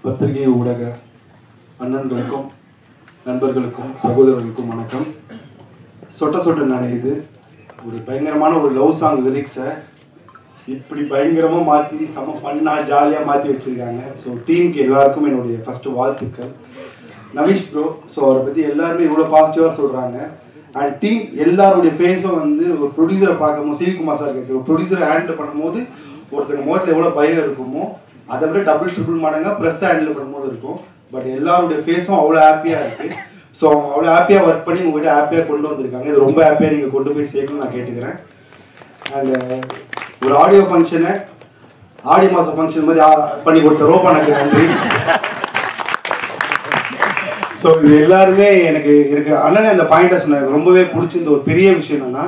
பத்திரிகை ஊடக அண்ணன்களுக்கும் நண்பர்களுக்கும் சகோதரர்களுக்கும் வணக்கம். சொட்ட சொட்ட நனையுது ஒரு பயங்கரமான ஒரு லவ் சாங் லிரிக்ஸை இப்படி பயங்கரமாக மாற்றி செம்ம ஃபன்னாக ஜாலியாக மாற்றி வச்சுருக்காங்க. ஸோ டீமுக்கு எல்லாருக்கும் என்னுடைய ஃபஸ்ட்டு வாழ்த்துக்கள். நவீஷ் ப்ரோ, ஸோ அவரை பற்றி எல்லாருமே இவ்வளோ பாசிட்டிவாக சொல்கிறாங்க. அண்ட் டீம் எல்லாருடைய ஃபேஸும் வந்து ஒரு ப்ரொடியூசரை பார்க்கும்போது, சிவகுமார் சார் கேட்குது, ஒரு ப்ரொடியூசரை ஹேண்டில் பண்ணும்போது ஒருத்தங்க முகத்தில் எவ்வளோ பயம் இருக்குமோ அதை விட டபுள் ட்ரிபிள் மடங்காக ப்ரெஸ்ஸை ஹேண்டில் பண்ணும்போது இருக்கும். பட் எல்லாருடைய ஃபேஸும் அவ்வளோ ஹாப்பியாக இருக்குது. ஸோ அவங்க அவ்வளோ ஹாப்பியாக ஒர்க் பண்ணி உங்கள்கிட்ட ஹாப்பியாக கொண்டு வந்திருக்காங்க. இது ரொம்ப ஹாப்பியாக நீங்கள் கொண்டு போய் சேர்க்கணும்னு நான் கேட்டுக்கிறேன். அண்ட் ஒரு ஆடியோ ஃபங்க்ஷனை ஆடி மாதம் ஃபங்க்ஷன் மாதிரி பண்ணி கொடுத்த ரோபானுக்கு நன்றி. ஸோ இது எல்லாருமே எனக்கு அண்ணனே அந்த பாயிண்டை சொன்னாங்க, ரொம்பவே பிடிச்சிருந்த ஒரு பெரிய விஷயம் என்னென்னா,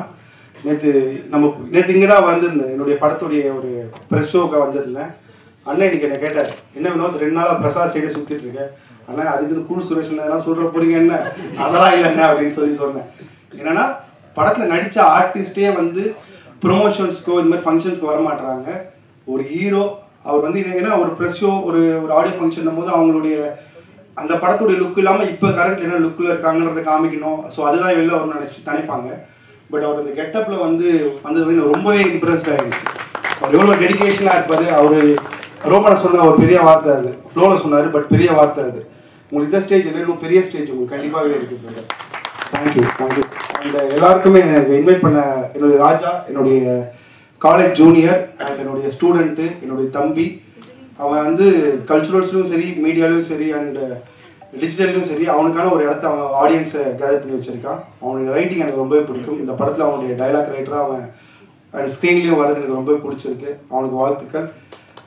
நேற்று இங்கே தான் வந்திருந்தேன், என்னுடைய படத்துடைய ஒரு ப்ரெஸ் ஷோவுக்கு வந்திருந்தேன். அண்ணன் இன்னைக்கு என்ன கேட்டார், என்ன வினோத் 2 நாளாக பிரசாத் சைடே சுற்றிட்டு இருக்கேன் அண்ணா, அதுக்கு கூல் சுரேஷ் அதெல்லாம் சொல்கிற போறீங்க என்ன, அதெல்லாம் இல்லைங்க அப்படின்னு சொன்னேன். என்னன்னா படத்தில் நடித்த ஆர்டிஸ்டே வந்து ப்ரொமோஷன்ஸ்க்கோ இந்த மாதிரி ஃபங்க்ஷன்ஸ்க்கு வரமாட்டுறாங்க. ஒரு ஹீரோ அவர் வந்து என்னன்னா ஒரு ப்ரெஸ் ஷோ ஒரு ஆடியோ ஃபங்க்ஷன் போது அவங்களுடைய அந்த படத்துடைய லுக் இல்லாமல் இப்போ கரண்ட் என்ன லுக்கில் இருக்காங்கன்றதை காமிக்கணும். ஸோ அதுதான் வெளில அவர் நினைப்பாங்க. பட் அவர் இந்த கெட்டப்பில் வந்தது ரொம்பவே இம்ப்ரெஸ்ட் ஆகிடுச்சு. அவர் எவ்வளோ டெடிக்கேஷனாக இருப்பார். அவர் ரோமனை சொன்ன ஒரு பெரிய வார்த்தை, அது ஃப்ளோவில் சொன்னார், பட் பெரிய வார்த்தை அது. உங்களுக்கு இந்த ஸ்டேஜ் இல்லை, இன்னும் பெரிய ஸ்டேஜ் உங்களுக்கு கண்டிப்பாகவே இருக்குது. தேங்க்யூ. அண்ட் எல்லாருக்குமே எனக்கு இன்வைட் பண்ண என்னுடைய ராஜா, என்னுடைய காலேஜ் ஜூனியர் அண்ட் என்னுடைய ஸ்டூடெண்ட்டு, என்னுடைய தம்பி. அவன் வந்து கல்ச்சுரல்ஸ்லையும் சரி, மீடியாலையும் சரி, அண்ட் டிஜிட்டல்லையும் சரி அவனுக்கான ஒரு இடத்த அவன் ஆடியன்ஸை கேதர் பண்ணி வச்சுருக்கான். அவனுடைய ரைட்டிங் எனக்கு ரொம்பவே பிடிக்கும். இந்த படத்தில் அவனுடைய டைலாக் ரைட்டராக அவன் அண்ட் ஸ்க்ரீன்லேயும் வர்றது எனக்கு ரொம்பவே பிடிச்சிருக்கு. அவனுக்கு வாழ்த்துக்கள்.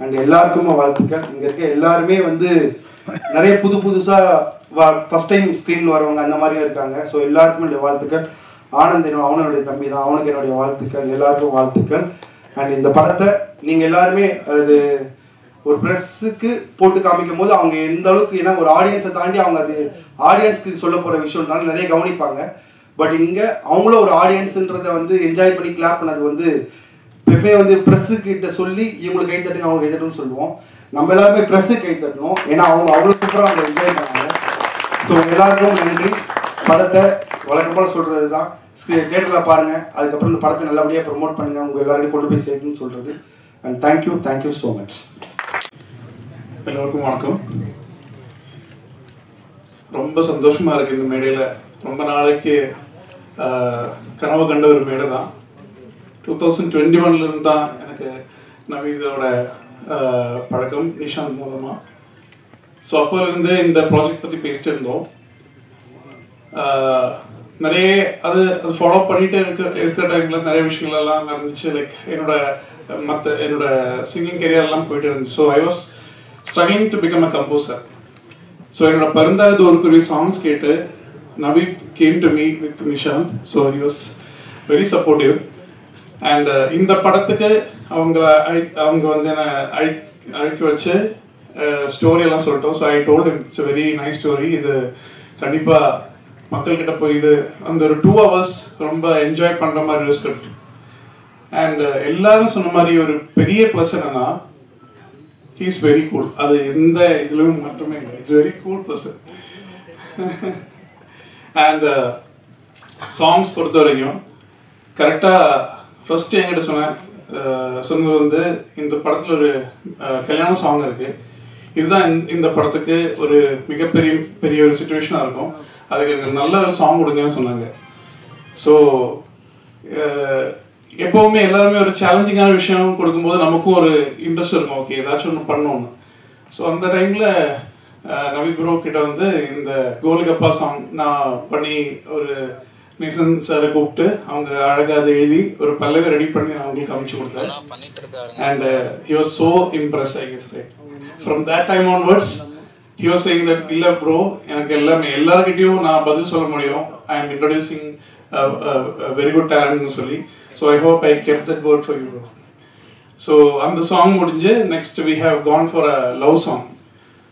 அண்ட் எல்லாருக்குமே வாழ்த்துக்கள். இங்கே இருக்க எல்லாருமே வந்து நிறைய புதுசாக ஃபஸ்ட் டைம் ஸ்க்ரீன் வரவங்க அந்த மாதிரியும் இருக்காங்க. ஸோ எல்லாருக்கும் என்னுடைய வாழ்த்துக்கள். ஆனந்த் அவனுடைய தம்பி தான், அவனுக்கு என்னுடைய வாழ்த்துக்கள். எல்லாருக்கும் வாழ்த்துக்கள். அண்ட் இந்த படத்தை நீங்கள் எல்லாருமே அது ஒரு ப்ரெஸ்ஸுக்கு போட்டு காமிக்கும் போது அவங்க எந்த அளவுக்கு, ஏன்னா ஒரு ஆடியன்ஸை தாண்டி அவங்க அது ஆடியன்ஸ்க்கு சொல்ல போகிற விஷயம்னால நிறைய கவனிப்பாங்க. பட் இங்கே அவங்களும் ஒரு ஆடியன்ஸுன்றதை வந்து என்ஜாய் பண்ணி கிளாப் பண்ணது வந்து எப்பவுமே வந்து ப்ரெஸ்ஸுக்கிட்ட சொல்லி இவங்களுக்கு கை தட்டுங்க, அவங்க கை தட்டுன்னு சொல்லுவோம். நம்ம எல்லாருமே ப்ரெஸ்ஸுக்கு கை தட்டணும், ஏன்னா அவங்க அவ்வளோ சூப்பராக அவங்க என்ஜாய் பண்ணாங்க. ஸோ எல்லாருக்கும் நன்றி. படத்தை வழக்கமாக சொல்கிறது தான், தியேட்டரில் பாருங்கள், அதுக்கப்புறம் இந்த படத்தை நல்லபடியாக ப்ரொமோட் பண்ணுங்கள், உங்கள் எல்லாரையும் கொண்டு போய் சேர்க்கணும்னு சொல்கிறது. And thank you so much. எல்லோருக்கும் வணக்கம். ரொம்ப சந்தோஷமாக இருக்குது இந்த மேடையில். ரொம்ப நாளைக்கு கனவு கண்ட ஒரு மேடை தான். 2021 தான் எனக்கு நவீனோட பழக்கம், நிஷாந்த் மூலமாக. ஸோ அப்போலேருந்து இந்த ப்ராஜெக்ட் பற்றி பேசிட்டு இருந்தோம். நிறைய அது ஃபாலோ பண்ணிகிட்டே இருக்கிற டைமில் நிறைய விஷயங்கள்லாம் நடந்துச்சு. லைக் என்னோட சிங்கிங் கெரியர்லாம் போயிட்டு இருந்துச்சு. So I was struggling to become a composer. So என்னோட பருந்தாது ஒரு குருவி சாங்ஸ் கேட்டு நவீப் came to me with Nishant. So he was very supportive. And இந்த படத்துக்கு அவங்க வந்து என்னை அழைக்க வச்சு ஸ்டோரியெல்லாம் சொல்லிட்டோம். So I told him it's a very nice story. இது கண்டிப்பாக மக்கள்கிட்ட போய் இது அந்த ஒரு 2 hours ரொம்ப என்ஜாய் பண்ணுற மாதிரி ஒரு ஸ்கிரிப்ட். அண்ட் எல்லாரும் சொன்ன மாதிரி ஒரு பெரிய ப்ளஸ் என்னன்னா, he is very cool. அது எந்த இதுலையும் மட்டுமே இல்லை. It's very cool person. And songs பொறுத்த வரைக்கும் கரெக்டாக ஃபஸ்ட்டு என்கிட்ட சொன்னது வந்து இந்த படத்தில் ஒரு கல்யாண சாங் இருக்குது, இதுதான் இந்த படத்துக்கு ஒரு பெரிய ஒரு சுச்சுவேஷனாக இருக்கும், அதுக்கு எனக்கு நல்ல சாங் கொடுங்கன்னு சொன்னாங்க. ஸோ எப்போவுமே எல்லாருமே ஒரு சேலஞ்சிங்கான விஷயம் கொடுக்கும்போது நமக்கும் ஒரு இன்ட்ரெஸ்ட் இருக்கும், ஓகே ஏதாச்சும் ஒன்று பண்ணோன்னு. ஸோ அந்த டைமில் நவி ப்ரோ கிட்ட வந்து இந்த கோல்கப்பா சாங் நான் பண்ணி ஒரு நிசன் சாரை கூப்பிட்டு அவங்க அழகாக அதை எழுதி ஒரு பல்லவி ரெடி பண்ணி நான் அவங்களுக்கு அமைச்சு கொடுத்தேன். And he was so impress I guess. Right from that time onwards he was saying that இல்லை ப்ரோ எனக்கு எல்லாருக்கிட்டையும் நான் பதில் சொல்ல முடியும், I am introducing very good டேலண்ட்னு சொல்லி. So I hope I kept that word for you, bro. So அந்த சாங் முடிஞ்சு next we have gone for a love song.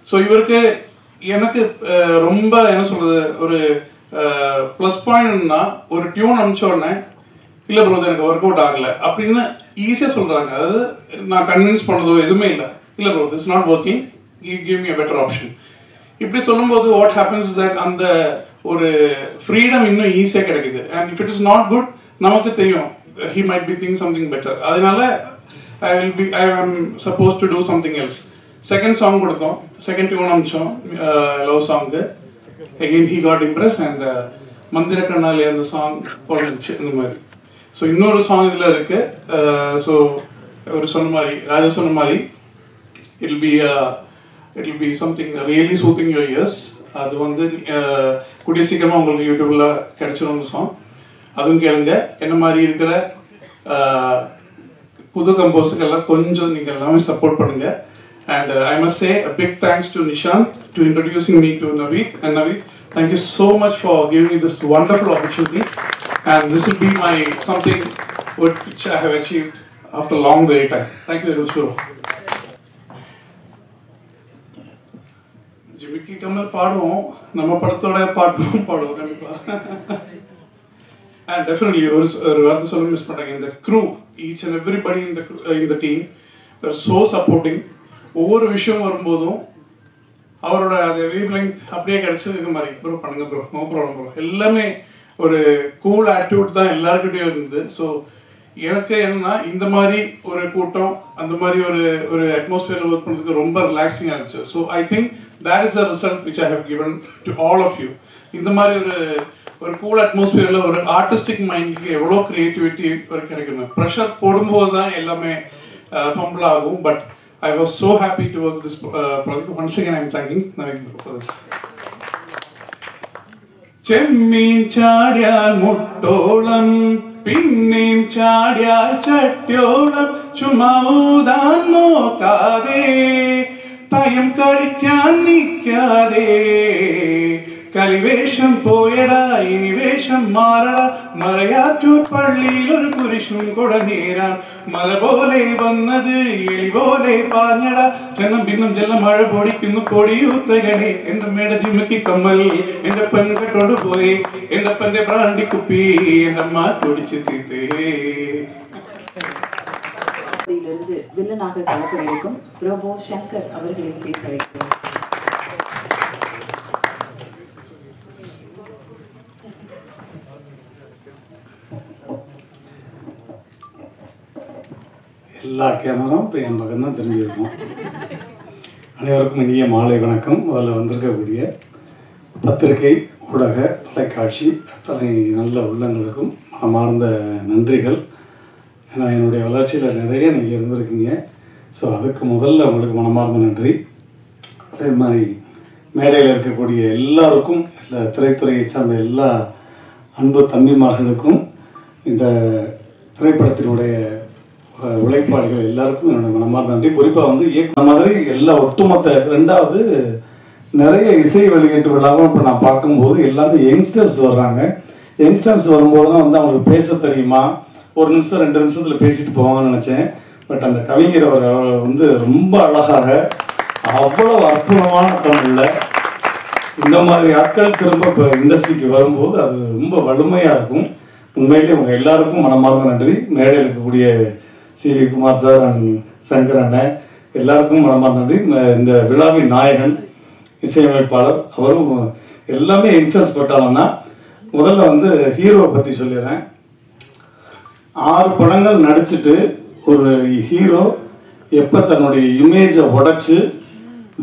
So இவருக்கு எனக்கு ரொம்ப என்ன சொல்கிறது ஒரு ப்ளஸ் பாயிண்ட்னா, ஒரு டியூன் அனுப்பிச்ச உடனே இல்லை ப்ரோ எனக்கு ஒர்க் அவுட் ஆகலை அப்படின்னு ஈஸியாக சொல்கிறாங்க. அதாவது நான் கன்வின்ஸ் பண்ணதோ எதுவுமே இல்லை bro this not working, he gave me a better option. இப்படி சொல்லும்போது what happens is that அந்த ஒரு ஃப்ரீடம் இன்னும் ஈஸியாக கிடைக்குது. And if it is not good, நமக்கு தெரியும் he might be thinking something better. அதனால I am supposed to do something else. Second song கொடுத்தோம், செகண்ட் டியூன் அமிச்சோம், love song. Again he got impressed and மந்திர கண்ணாலே அந்த சாங் போடுச்சு இந்த மாதிரி. ஸோ இன்னொரு சாங் இதில் இருக்கு. ஸோ ஒரு சொன்ன மாதிரி ராஜா சொன்ன மாதிரி it will be something really soothing your ears. அது வந்து கூடிய சீக்கிரமாக உங்களுக்கு யூடியூப்ல கிடைச்சிடும் அந்த சாங். அதுவும் கேளுங்க. என்ன மாதிரி இருக்கிற புது கம்போஸுக்கெல்லாம் கொஞ்சம் நீங்கள் எல்லாமே சப்போர்ட் பண்ணுங்க. And I must say a big thanks to Nishant to introducing me to Naveed. And Naveed, thank you so much for giving me this wonderful opportunity. And this will be my something which I have achieved after a long wait time. Thank you very much, bro. Jimmy Kamal பாடுவோம், நம்ம படத்தோட பாட்டும் பாடுவோம் கண்டிப்பா. And definitely ஒரு வார்த்தை சொல்ல miss பண்றாங்க. இந்த crew, each and everybody in the team, they're so supporting. ஒவ்வொரு விஷயம் வரும்போதும் அவரோட அந்த வேவ் லெங்த் அப்படியே கிடைச்சது மாதிரி ப்ரோ பண்ணுங்க ப்ரோ, நோ ப்ராப்ளம் ப்ரோ, எல்லாமே ஒரு கூல் ஆட்டிடியூட் தான் எல்லாருக்கிட்டையும் இருந்தது. ஸோ எனக்கு என்னன்னா இந்த மாதிரி ஒரு கூட்டம், அந்த மாதிரி ஒரு அட்மாஸ்பியரில் ஒர்க் பண்ணுறதுக்கு ரொம்ப ரிலாக்ஸிங்காக இருந்துச்சு. So I think that is the result which I have given to all of you. இந்த மாதிரி ஒரு கூல் அட்மாஸ்பியரில் ஒரு ஆர்டிஸ்டிக் மைண்டுக்கு எவ்வளோ க்ரியேட்டிவிட்டி ஒரு கிடைக்கணும். ப்ரெஷர் போடும்போது தான் எல்லாமே ஃபம்பிள் ஆகும். But I was so happy to work this project. Once again, I am thanking Naveed for this. Chemmin chadiyal muttolam, pinnin chadiyal chattyolam, chumaudan nokade, tayam kalikkan nikkade. കലിവേഷം പോയടാ ഇനി വേഷം മാറടാ മലയാറ്റൂർ പള്ളിയിൽ ഒരു കുരിശും കൊട നേരാൻ മല പോലെ വന്നത് എലി പോലെ പാഞ്ഞടാ ചെന്നം ഭിന്നം ജെല്ലാം മഴ പൊടിക്കുന്നു പൊടിയൂത്തകണേ എൻ്റെ മേട ജിമ്മക്ക് കമ്മൽ എൻ്റെ പെൺ കെട്ടോണ്ട് പോയി എൻ്റെ പെൻ്റെ ബ്രാണ്ടി കുപ്പി എൻ്റെ അമ്മ കുടിച്ച് തീത്തേ. இதிலிருந்து வில்லனாக களப்பணிக்கும் ரோபோ சங்கர் அவர்களை பேச வைக்கிறோம். எல்லா கேமராவும் இப்போ என் பக்கம் தான் தெரிஞ்சிருக்கும். அனைவருக்கும் இனிய மாலை வணக்கம். முதல்ல வந்திருக்கக்கூடிய பத்திரிகை, ஊடக, தொலைக்காட்சி அத்தனை நல்ல உள்ளங்களுக்கும் மனமார்ந்த நன்றிகள். ஏன்னா என்னுடைய வளர்ச்சியில் நிறைய நீங்கள் இருந்திருக்கீங்க. ஸோ அதுக்கு முதல்ல உங்களுக்கு மனமார்ந்த நன்றி. அதே மாதிரி மேடையில் இருக்கக்கூடிய எல்லாருக்கும், எல்லா திரைத்துறையை சார்ந்த எல்லா அன்பு தம்பிமார்களுக்கும், இந்த திரைப்படத்தினுடைய உழைப்பாளிகள் எல்லாருக்கும் என்னோட மனமார்ந்த நன்றி. குறிப்பாக வந்து இயக்குன மாதிரி எல்லா ஒட்டுமொத்த ரெண்டாவது நிறைய இசை வெளியீட்டு விழாவும் இப்போ நான் பார்க்கும்போது எல்லாமே யங்ஸ்டர்ஸ் வர்றாங்க. யங்ஸ்டர்ஸ் வரும்போது தான் வந்து அவங்களுக்கு பேச தெரியுமா, ஒரு நிமிஷம் 2 நிமிஷத்தில் பேசிட்டு போவாங்கன்னு நினச்சேன். பட் அந்த கவிஞர் அவர் வந்து ரொம்ப அழகாக அவ்வளோ அற்புதமான தமிழில் இந்த மாதிரி ஆட்கள் திரும்ப இப்போ இண்டஸ்ட்ரிக்கு வரும்போது அது ரொம்ப வலிமையாக இருக்கும். உண்மையிலே உங்கள் எல்லாருக்கும் மனமார்ந்த நன்றி. மேடையில் இருக்கக்கூடிய CV. Kumar sir and Shankar அண்ணன் எல்லாருக்கும் மனமார்ந்த நன்றி. இந்த விழாவின் நாயகன் இசையமைப்பாளர் அவரும் எல்லாமே யங்ஸ்டர்ஸ் பட்டாளம்னா. முதல்ல வந்து ஹீரோவை பற்றி சொல்லிடுறேன். 6 படங்கள் நடிச்சுட்டு ஒரு ஹீரோ எப்போ தன்னுடைய இமேஜை உடைச்சு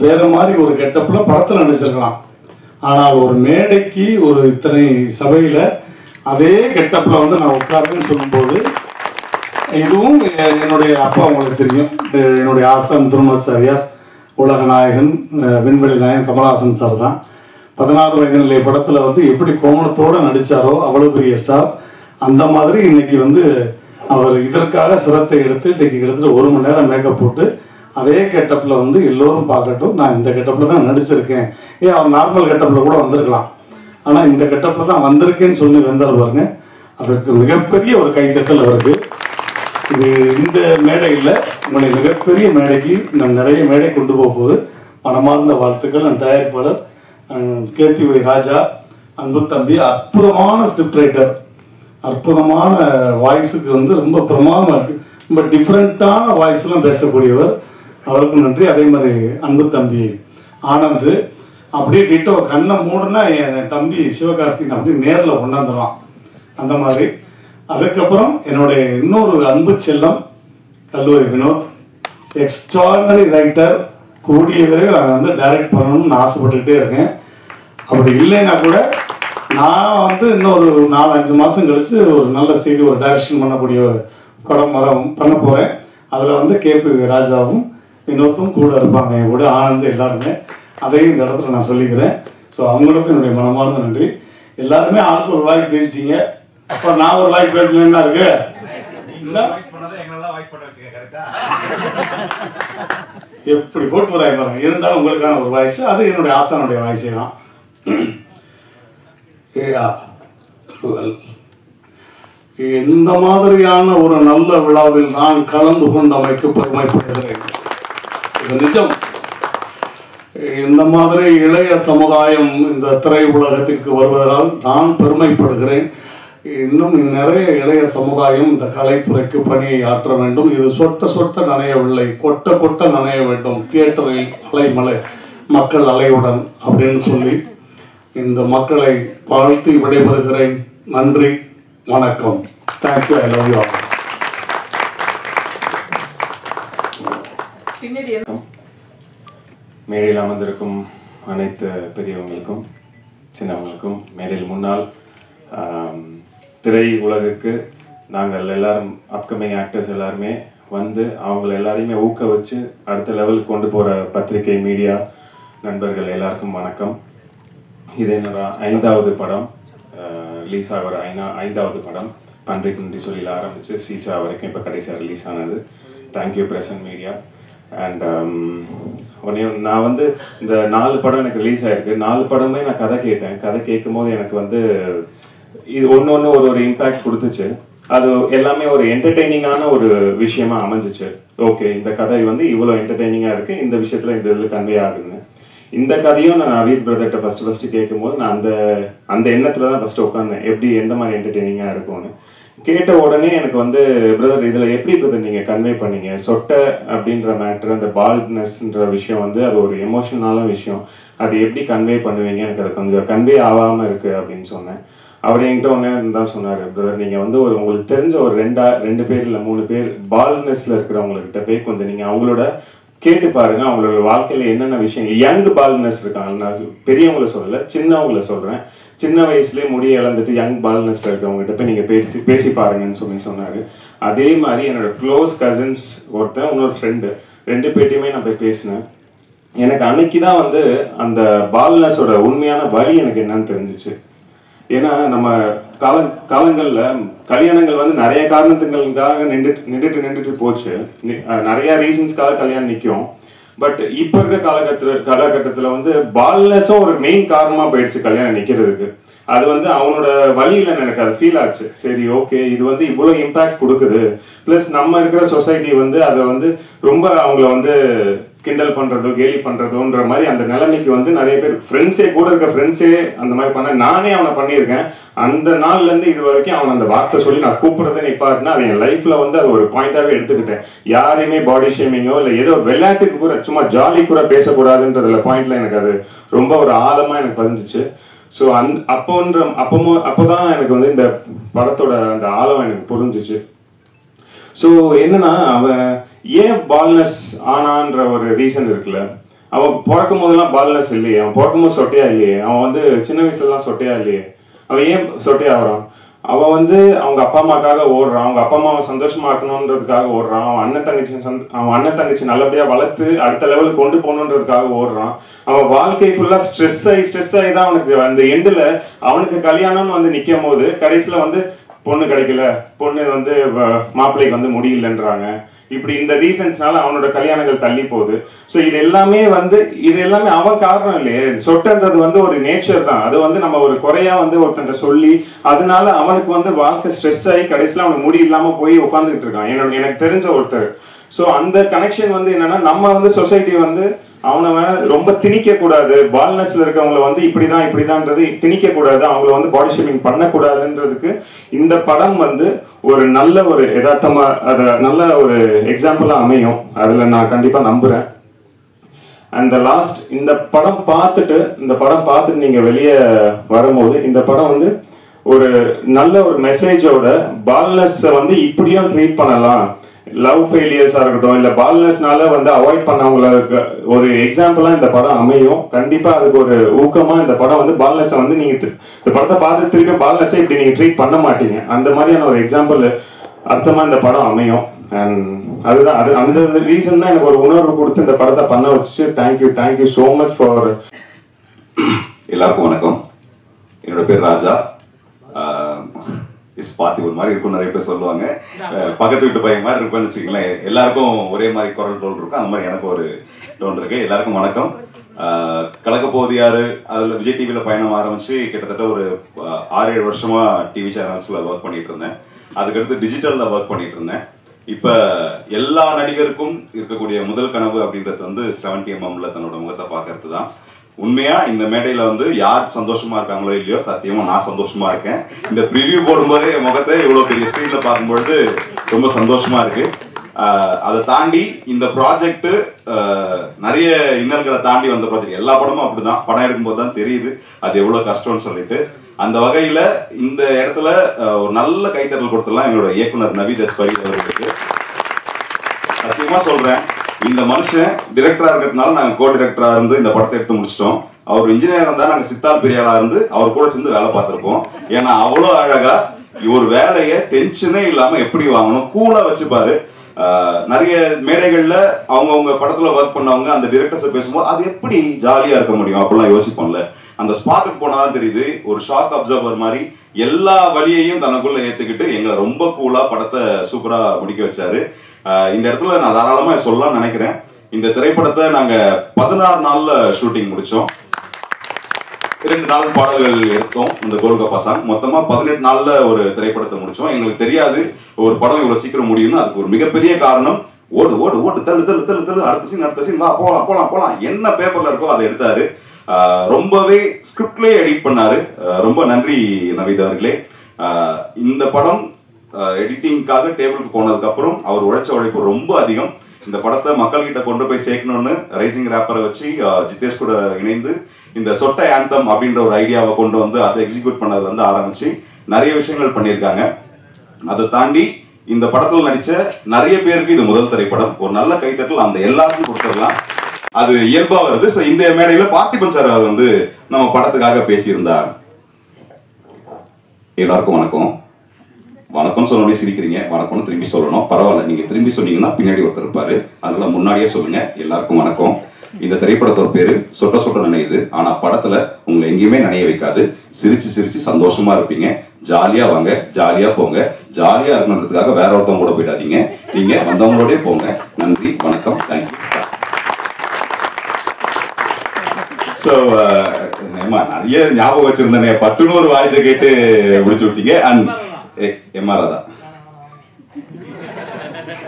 வேறு மாதிரி ஒரு கெட்டப்பில் படத்தில் நடிச்சிருக்கலாம். ஆனால் ஒரு மேடைக்கு ஒரு இத்தனை சபையில் அதே கெட்டப்பில் வந்து நான் உட்காருன்னு சொல்லும்போது, இதுவும் என்னுடைய அப்பா உங்களுக்கு தெரியும், என்னுடைய ஆசான் திருமணாச்சாரியார், உலக நாயகன், விண்வெளி நாயகன் கமலஹாசன் சார் தான். 16 வயது நிலை படத்தில் வந்து எப்படி கோமணத்தோடு நடித்தாரோ அவ்வளோ பெரிய ஸ்டார். அந்த மாதிரி இன்னைக்கு வந்து அவர் இதற்காக சிரத்தை எடுத்து இன்றைக்கி கிட்டத்தட்ட 1 மணி நேரம் மேக்கப் போட்டு அதே கெட்டப்பில் வந்து எல்லோரும் பார்க்கட்டும், நான் இந்த கெட்டப்பில் தான் நடிச்சிருக்கேன். ஏன் அவர் நார்மல் கெட்டப்பில் கூட வந்திருக்கலாம், ஆனால் இந்த கெட்டப்பில் தான் வந்திருக்கேன்னு சொல்லி வந்தார் பாருங்க. அதற்கு மிகப்பெரிய ஒரு கைத்தட்டல் அவருக்கு. இது இந்த மேடையில் உங்களை மிகப்பெரிய மேடைக்கு நான் நிறைய மேடை கொண்டு போகும்போது மனமார்ந்த வாழ்த்துக்கள். அந்த தயாரிப்பாளர் KPY ராஜா, அன்பு தம்பி, அற்புதமான ஸ்கிரிப்ட் ரைட்டர், அற்புதமான வாய்ஸுக்கு வந்து ரொம்ப பிரமாதமாக, ரொம்ப டிஃப்ரெண்ட்டான வாய்ஸ்லாம் பேசக்கூடியவர். அவருக்கும் நன்றி. அதே மாதிரி அன்பு தம்பி ஆனந்த் அப்படியே டிட்டோ கண்ணை மூடுனா என் தம்பி சிவகார்த்திகன் அப்படியே நேரில் கொண்டாந்துருவான் அந்த மாதிரி. அதுக்கப்புறம் என்னுடைய இன்னொரு அன்பு செல்லம் கல்லூரி வினோத், எக்ஸ்ட்ராடனரி ரைட்டர். கூடிய விரைவில் அதை வந்து டைரக்ட் பண்ணணும்னு ஆசைப்பட்டுக்கிட்டே இருக்கேன். அப்படி இல்லைன்னா கூட நான் இன்னொரு 4-5 மாதம் கழித்து ஒரு நல்ல செய்தி, ஒரு டைரக்ஷன் பண்ணக்கூடிய படம் பண்ண போகிறேன். அதில் கேபி ராஜாவும் வினோத்தும் கூட இருப்பாங்க, என் கூட ஆனந்த் எல்லாருமே. அதையும் இந்த இடத்துல நான் சொல்லிக்கிறேன். ஸோ அவங்களுக்கும் என்னுடைய மனமார்ந்த நன்றி. எல்லாருமே ஆளுக்கு ஒரு வாய்ஸ் பேசிட்டீங்க. இப்போ நான் ஒரு வாய்ஸ் பேசலன்னா இருக்கு எப்படி போட்டு வராய் பாருங்க. இருந்தாலும் உங்களுக்கான ஒரு வாய்ஸ், அது என்னுடைய ஆசானுடைய வாய்ஸே தான். இந்த மாதிரியான ஒரு நல்ல விழாவில் நான் கலந்து கொண்டமைக்கு பெருமைப்படுகிறேன். இது நிஜம். இந்த மாதிரி இளைய சமுதாயம் இந்த திரை உலகத்திற்கு வருவதால் நான் பெருமைப்படுகிறேன். இன்னும் நிறைய இளைய சமுதாயம் இந்த கலைத்துறைக்கு பணியை ஆற்ற வேண்டும். இது சொட்ட சொட்ட நனையவில்லை, கொட்ட கொட்ட நனைய வேண்டும். தியேட்டரில் அலைமலை, மக்கள் அலையுடன் அப்படின்னு சொல்லி இந்த மக்களை வாழ்த்தி விடைபெறுகிறேன். நன்றி, வணக்கம். Thank you. I love you all. மேடையில் அமர்ந்திருக்கும் அனைத்து பெரியவங்களுக்கும் சின்னவங்களுக்கும், மேடையில் முன்னால் திரை உலகுக்கு நாங்கள் எல்லாரும் அப்கமிங் ஆக்டர்ஸ் எல்லாருமே அவங்கள எல்லாரையுமே ஊக்க வச்சு அடுத்த லெவலுக்கு கொண்டு போகிற பத்திரிகை மீடியா நண்பர்கள் எல்லாருக்கும் வணக்கம். இது என்னோட 5வது படம், ரிலீஸ் ஆகிற 5வது படம். பன்றிக்கு நன்றி சொல்லியில் ஆரம்பித்து சீசா வரைக்கும் இப்போ கடைசியாக ரிலீஸ் ஆனது. Thank you present media. அண்ட் நான் இந்த 4 படம் எனக்கு ரிலீஸ் ஆகிருக்கு. 4 படமே நான் கதை கேட்டேன். கதை கேட்கும் போது எனக்கு இது ஒன்று ஒரு இம்பேக்ட் கொடுத்துச்சு. அது எல்லாமே ஒரு என்டர்டெய்னிங்கான ஒரு விஷயமா அமைஞ்சிச்சு. ஓகே, இந்த கதை இவ்வளோ என்டர்டெய்னிங்காக இருக்குது, இந்த விஷயத்தில் இந்த இதில் கன்வே ஆகுதுன்னு. இந்த கதையும் நான் நவீத் பிரதர்கிட்ட ஃபஸ்ட்டு கேட்கும்போது நான் அந்த எண்ணத்தில் தான் ஃபஸ்ட்டு உட்காந்தேன், எப்படி எந்த மாதிரி என்டர்டெய்னிங்காக இருக்கும்னு. கேட்ட உடனே எனக்கு பிரதர் இதில் எப்படி பிரதர் நீங்கள் கன்வே பண்ணீங்க, சொட்டை அப்படின்ற மேட்ரு, அந்த பால்ட்னஸ்ன்ற விஷயம் அது ஒரு எமோஷனலான விஷயம், அது எப்படி கன்வே பண்ணுவீங்க, எனக்கு அது கொஞ்சம் கன்வே ஆகாமல் இருக்குது அப்படின்னு சொன்னேன். அவர் என்கிட்ட ஒன்றே தான் சொன்னார், பிரதர் நீங்கள் உங்களுக்கு தெரிஞ்ச ஒரு 2 பேர் இல்லை 3 பேர் பால்ட்னஸில் இருக்கிறவங்கக்கிட்ட போய் கொஞ்சம் நீங்கள் அவங்களோட கேட்டு பாருங்க, அவங்களோட வாழ்க்கையில் என்னென்ன விஷயங்கள். யங் பால்ட்னஸ் இருக்காங்க, நான் பெரியவங்கள சொல்லலை, சின்னவங்கள சொல்கிறேன். சின்ன வயசுலேயே முடியை இழந்துட்டு யங் பால்ட்னஸில் இருக்கிறவங்ககிட்ட போய் நீங்கள் பேசி பாருங்கன்னு சொன்னார். அதே மாதிரி என்னோட க்ளோஸ் கசின்ஸ் ஒருத்தன், இன்னொரு ஃப்ரெண்டு, 2 பேர்ட்டையுமே நான் போய் பேசினேன். எனக்கு அன்னைக்கு தான் அந்த பால்ட்னஸோட உண்மையான வழி எனக்கு என்னன்னு தெரிஞ்சிச்சு. ஏன்னா நம்ம காலங்களில் கல்யாணங்கள் நிறைய காரணத்துங்களுக்காக நின்றுட்டு போச்சு. நிறைய ரீசன்ஸ்க்காக கல்யாணம் நிற்கும். பட் இப்போ இருக்க காலகட்டத்தில் பால்ட்னஸும் ஒரு மெயின் காரணமாக போயிடுச்சு கல்யாணம் நிற்கிறதுக்கு. அது அவனோட வழியில் எனக்கு அது ஃபீல் ஆச்சு. சரி, ஓகே, இது இவ்வளோ இம்பேக்ட் கொடுக்குது. ப்ளஸ் நம்ம இருக்கிற சொசைட்டி அதை ரொம்ப அவங்கள கிண்டல் பண்ணுறதோ கேலி பண்ணுறதோன்ற மாதிரி அந்த நிலைமைக்கு நிறைய பேர் ஃப்ரெண்ட்ஸே கூட இருக்க ஃப்ரெண்ட்ஸே அந்த மாதிரி பண்ண, நானே அவனை பண்ணியிருக்கேன். அந்த நாள்லேருந்து இது வரைக்கும் அவனை அந்த வார்த்தை சொல்லி நான் கூப்பிட்றதே நிப்பாட்டினா அது என் லைஃப்பில் அது ஒரு பாயிண்டாகவே எடுத்துக்கிட்டேன். யாரையுமே பாடி ஷேமிங்கோ இல்லை ஏதோ விளையாட்டுக்கு கூட சும்மா ஜாலி கூட பேசக்கூடாதுன்றதுல பாயிண்ட்ல எனக்கு அது ரொம்ப ஒரு ஆழமாக எனக்கு பதிஞ்சிச்சு. ஸோ அப்போதான் எனக்கு இந்த படத்தோட அந்த ஆழம் எனக்கு புரிஞ்சிச்சு. ஸோ என்னன்னா, அவன் ஏன் பால்ட்னஸ் ஆனான்ற ஒரு ரீசன் இருக்குல்ல. அவன் பிறக்கும் போதெல்லாம் பால்ட்னஸ் இல்லையே, அவன் பிறக்கும் போது சொட்டையா இல்லையே, அவன் சின்ன வயசுலலாம் சொட்டையா இல்லையே, அவன் ஏன் சொட்டையாகிறான்? அவன் அவங்க அப்பா அம்மாக்காக ஓடுறான், அவங்க அப்பா அம்மாவை சந்தோஷமாக்கணுன்றதுக்காக ஓடுறான். அவன் அண்ணன் தங்கச்சி நல்லபடியாக வளர்த்து அடுத்த லெவலுக்கு கொண்டு போகணுன்றதுக்காக ஓடுறான். அவன் வாழ்க்கை ஃபுல்லாக ஸ்ட்ரெஸ் ஆகி தான் அவனுக்கு அந்த எண்டில் அவனுக்கு கல்யாணம்னு நிற்கும் போது கடைசியில் பொண்ணு கிடைக்கல, பொண்ணு மாப்பிள்ளைக்கு முடியலன்றாங்க. இப்படி இந்த ரீசன்ஸ்னால அவனோட கல்யாணங்கள் தள்ளி போகுது. ஸோ இது எல்லாமே அவன் காரணம் இல்லையே. சொட்டன்றது ஒரு நேச்சர் தான். அது நம்ம ஒரு குறையா ஒருத்தன் சொல்லி அதனால அவனுக்கு வாழ்க்கை ஸ்ட்ரெஸ் ஆகி கடைசியில் அவனுக்கு முடி இல்லாமல் போய் உட்காந்துக்கிட்டு இருக்கான் எனக்கு தெரிஞ்ச ஒருத்தர். ஸோ அந்த கனெக்ஷன் என்னன்னா, நம்ம சொசைட்டி அவனை ரொம்ப திணிக்க கூடாது, பால்னஸ்ல இருக்கவங்களை வந்து இப்படிதான்ன்றது திணிக்க கூடாது, அவங்கள வந்து பாடி ஷேமிங் பண்ணக்கூடாதுன்றதுக்கு இந்த படம் வந்து ஒரு நல்ல ஒரு யதார்த்தமா அதை நல்ல ஒரு எக்ஸாம்பிளா அமையும். அதுல நான் கண்டிப்பா நம்புறேன். அந்த லாஸ்ட் இந்த படம் பார்த்துட்டு நீங்க வெளியே வரும்போது இந்த படம் வந்து ஒரு நல்ல ஒரு மெசேஜோட பால்னஸ் வந்து இப்படியும் ட்ரீட் பண்ணலாம், லவ் ஃபெயிலியர்ஸா இருக்கட்டும் இல்ல பால்னஸ்னால வந்து அவாய்ட் பண்ணவங்களுக்கு ஒரு எக்ஸாம்பிளா இந்த படம் அமையும். கண்டிப்பா அதுக்கு ஒரு ஊக்கமா இந்த படம் வந்து பால்னஸ் வந்து நீங்க இந்த படத்தை பார்த்து திருப்பி பால்னஸை இப்படி நீங்க ட்ரீட் பண்ண மாட்டீங்க, அந்த மாதிரியான ஒரு எக்ஸாம்பிள் அர்த்தமா இந்த படம் அமையும். அண்ட் அதுதான் அந்த ரீசன் தான் எனக்கு ஒரு உணர்வு கொடுத்து இந்த படத்தை பண்ண வச்சு. Thank you so much for. எல்லாருக்கும் வணக்கம். என்னோட பேர் ராஜா. பார்த்திபன் மாதிரி இருக்கும் நிறைய பேர் சொல்லுவாங்க, பக்கத்து வீட்டு பையன் மாதிரி இருப்பேன்னு வச்சுக்கங்களேன். எல்லாருக்கும் ஒரே மாதிரி குரல் டோன் இருக்கும், அந்த மாதிரி எனக்கு ஒரு டோன் இருக்கு. எல்லாருக்கும் வணக்கம். கலக்கப்போவது யாரு அதில் விஜய் டிவியில் பயணம் ஆரம்பிச்சு கிட்டத்தட்ட ஒரு 6-7 வருஷமா டிவி சேனல்ஸில் ஒர்க் பண்ணிட்டு இருந்தேன். அதுக்கடுத்து டிஜிட்டலில் ஒர்க் பண்ணிட்டு இருந்தேன். இப்போ எல்லா நடிகருக்கும் இருக்கக்கூடிய முதல் கனவு அப்படின்றது வந்து 70mm தன்னோட முகத்தை பார்க்கறது தான். உண்மையா இந்த மேடையில வந்து யார் சந்தோஷமா இருக்காங்களோ இல்லையோ, சத்தியமா நான் சந்தோஷமா இருக்கேன். இந்த ப்ரிவியூ போடும்போதே என் முகத்தை இவ்வளவு பெரிய ஸ்கிரீன்ல பார்க்கும்பொழுது ரொம்ப சந்தோஷமா இருக்கு. அதை தாண்டி இந்த ப்ராஜெக்ட் நிறைய இன்னல்களை தாண்டி வந்த ப்ராஜெக்ட். எல்லா படமும் அப்படிதான், படம் எடுக்கும்போது தான் தெரியுது அது எவ்வளவு கஷ்டம்னு சொல்லிட்டு. அந்த வகையில இந்த இடத்துல ஒரு நல்ல கைத்தட்டல் கொடுத்துடலாம் எங்களோட இயக்குனர் நவீத் எஸ் பரீத் அவர்களுக்கு. சத்தியமா சொல்றேன், இந்த மனுஷன் டிரெக்டரா இருக்கிறதுனால நாங்கள் கோ டிரெக்டரா இருந்து இந்த படத்தை எடுத்து முடிச்சிட்டோம். அவர் இன்ஜினியர் இருந்தா நாங்கள் சித்தால் பெரியாளா இருந்து அவர் கூட சேர்ந்து வேலை பார்த்துருப்போம். ஏன்னா அவ்வளோ அழகா ஒரு வேலையை டென்ஷனே இல்லாம எப்படி வாங்கணும் கூலா வச்சுப்பாரு. நிறைய மேடைகள்ல அவங்கவுங்க படத்துல ஒர்க் பண்ணவங்க அந்த டிரெக்டர்ஸை பேசும்போது அது எப்படி ஜாலியா இருக்க முடியும் அப்படிலாம் யோசிப்போம்ல. அந்த ஸ்பாட்டுக்கு போனாதான் தெரியுது, ஒரு ஷாக் அப்சர்வர் மாதிரி எல்லா வழியையும் தனக்குள்ள ஏத்துக்கிட்டு எங்களை ரொம்ப கூலா படத்தை சூப்பரா முடிக்க வச்சாரு. இந்த இடத்துல நான் தாராளமா சொல்லலாம்னு நினைக்கிறேன். இந்த திரைப்படத்தை நாங்க 16 நாள்ல ஷூட்டிங் முடிச்சோம். 2 நாள் பாடல்கள் எடுத்தோம். இந்த கோல்கப்பா சாங் மொத்தமா 18 நாள்ல ஒரு திரைப்படத்தை முடிச்சோம். எங்களுக்கு தெரியாது ஒரு படம் இவ்வளவு சீக்கிரம் முடியும்னு. அதுக்கு ஒரு மிகப்பெரிய காரணம் ஓடு ஓடு ஓடு தள்ளு தள்ளு தள்ளு தள்ளு அடுத்த சீன் வா போலாம் போலாம் போலாம் என்ன பேப்பர்ல இருக்கோ அதை எடுத்தாரு. ரொம்பவே ஸ்கிரிப்ட்லயே எடிட் பண்ணாரு. ரொம்ப நன்றி நவீத் அவர்களே. இந்த படம் எடிட்டிங்காக டேபிளுக்கு போனதுக்கு அப்புறம் அவர் உழைச்ச உழைப்பு ரொம்ப அதிகம். இந்த படத்தை மக்கள்கிட்ட கொண்டு போய் சேர்க்கணும்னு ரைசிங் ரேப்பரை வச்சு ஜிதேஷ் கூட இணைந்து இந்த சொட்டை ஆந்தம் அப்படின்ற ஒரு ஐடியாவை கொண்டு வந்து அதை எக்ஸிக்யூட் பண்ணதுல இருந்து ஆரம்பிச்சு நிறைய விஷயங்கள் பண்ணியிருக்காங்க. அதை தாண்டி இந்த படத்தில் நடிச்ச நிறைய பேருக்கு இது முதல் திரைப்படம். ஒரு நல்ல கைத்தட்டல் அந்த எல்லாருக்கும் கொடுத்துடலாம், அது இயல்பா வருது. ஸோ இந்த மேடையில பார்த்திபன் சார் அவர் வந்து நம்ம படத்துக்காக பேசியிருந்தார். எல்லாருக்கும் வணக்கம். வணக்கம் சொன்னோடனே சிரிக்கிறீங்க, வணக்கம்னு திரும்பி சொல்லணும். பரவாயில்ல, நீங்க திரும்பி சொன்னீங்கன்னா பின்னாடி ஒருத்தர் இருப்பாரு, அதனால முன்னாடியே சொல்லுங்க. எல்லாருக்கும் வணக்கம். இந்த திரைப்படத்தோட பேரு சொட்ட சொட்ட நினையுது. ஆனா படத்துல உங்களை எங்கேயுமே நினைய வைக்காது. சிரிச்சு சிரிச்சு சந்தோஷமா இருப்பீங்க. ஜாலியா வாங்க, ஜாலியா போங்க. ஜாலியா இருக்கணுன்றதுக்காக வேற ஒருத்தவங்க கூட போயிடாதீங்க, நீங்க வந்தவங்களோடய போங்க. நன்றி, வணக்கம், தேங்க்யூ. ஸோ நிறைய ஞாபகம் வச்சிருந்தேனே, பட்டுன்னு ஒரு வாய்ஸை கேட்டு முடிச்சு விட்டீங்க. அண்ட் எம்ஆர்ஆ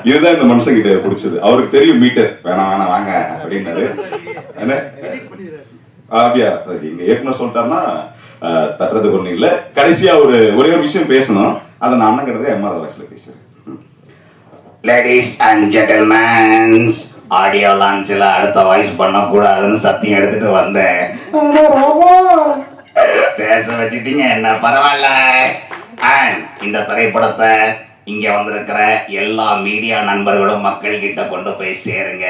இதுதான் இந்த மனுஷன் கிட்ட பிடிச்சது. அவருக்கு தெரியும் மீட்டர் வேணாம் வேணாம் வாங்க அப்படின்னாரு. அப்படியா எங்க இயக்குனர் சொல்லிட்டாருன்னா தட்டுறதுக்கு ஒண்ணு இல்ல. கடைசியா ஒரே ஒரு விஷயம் பேசணும், அதை நான் அண்ணன் கிட்ட எம்ஆர்ஆ வாய்ஸ்ல பேசுறேன். லேடிஸ் அண்ட் ஜென்டில்மேன்ஸ், ஆடியோ லான்ச்சில் அடுத்த வாய்ஸ் பண்ணக்கூடாதுன்னு சத்தியம் எடுத்துட்டு வந்தேன். பேச வச்சுட்டீங்க, என்ன பரவாயில்ல. அண்ட் இந்த திரைப்படத்தை இங்க வந்திருக்கிற எல்லா மீடியா நண்பர்களும் மக்கள் கிட்ட கொண்டு போய் சேருங்க.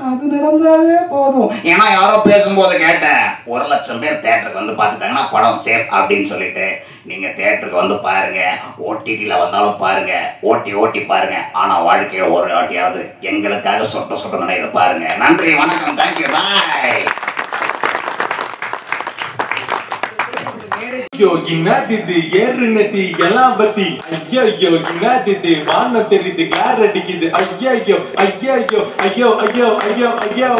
அது நடந்தாலே போதும். ஏன்னா யாரோ பேசும்போது கேட்டேன், 1,00,000 பேர் தேட்டருக்கு வந்து பார்த்துட்டாங்கன்னா படம் சேஃப் அப்படின்னு சொல்லிட்டு. நீங்க தேட்டருக்கு வந்து பாருங்க, ஓடிடியில் வந்தாலும் பாருங்க, ஓட்டி பாருங்க. ஆனா வாழ்க்கையில ஒரு வாட்டியாவது எங்களுக்காக சொட்ட சொட்ட நினைவு பாருங்க. நன்றி, வணக்கம், தேங்க்யூ, பாய். ஐயோ என்னது ஏறுனது எல்லாம் பத்தி, ஐயோ என்னது வானம் தெரியுது, கிளார் அடிக்குது, ஐயோ ஐயோ ஐயோ ஐயோ ஐயோ ஐயோ ஐயோ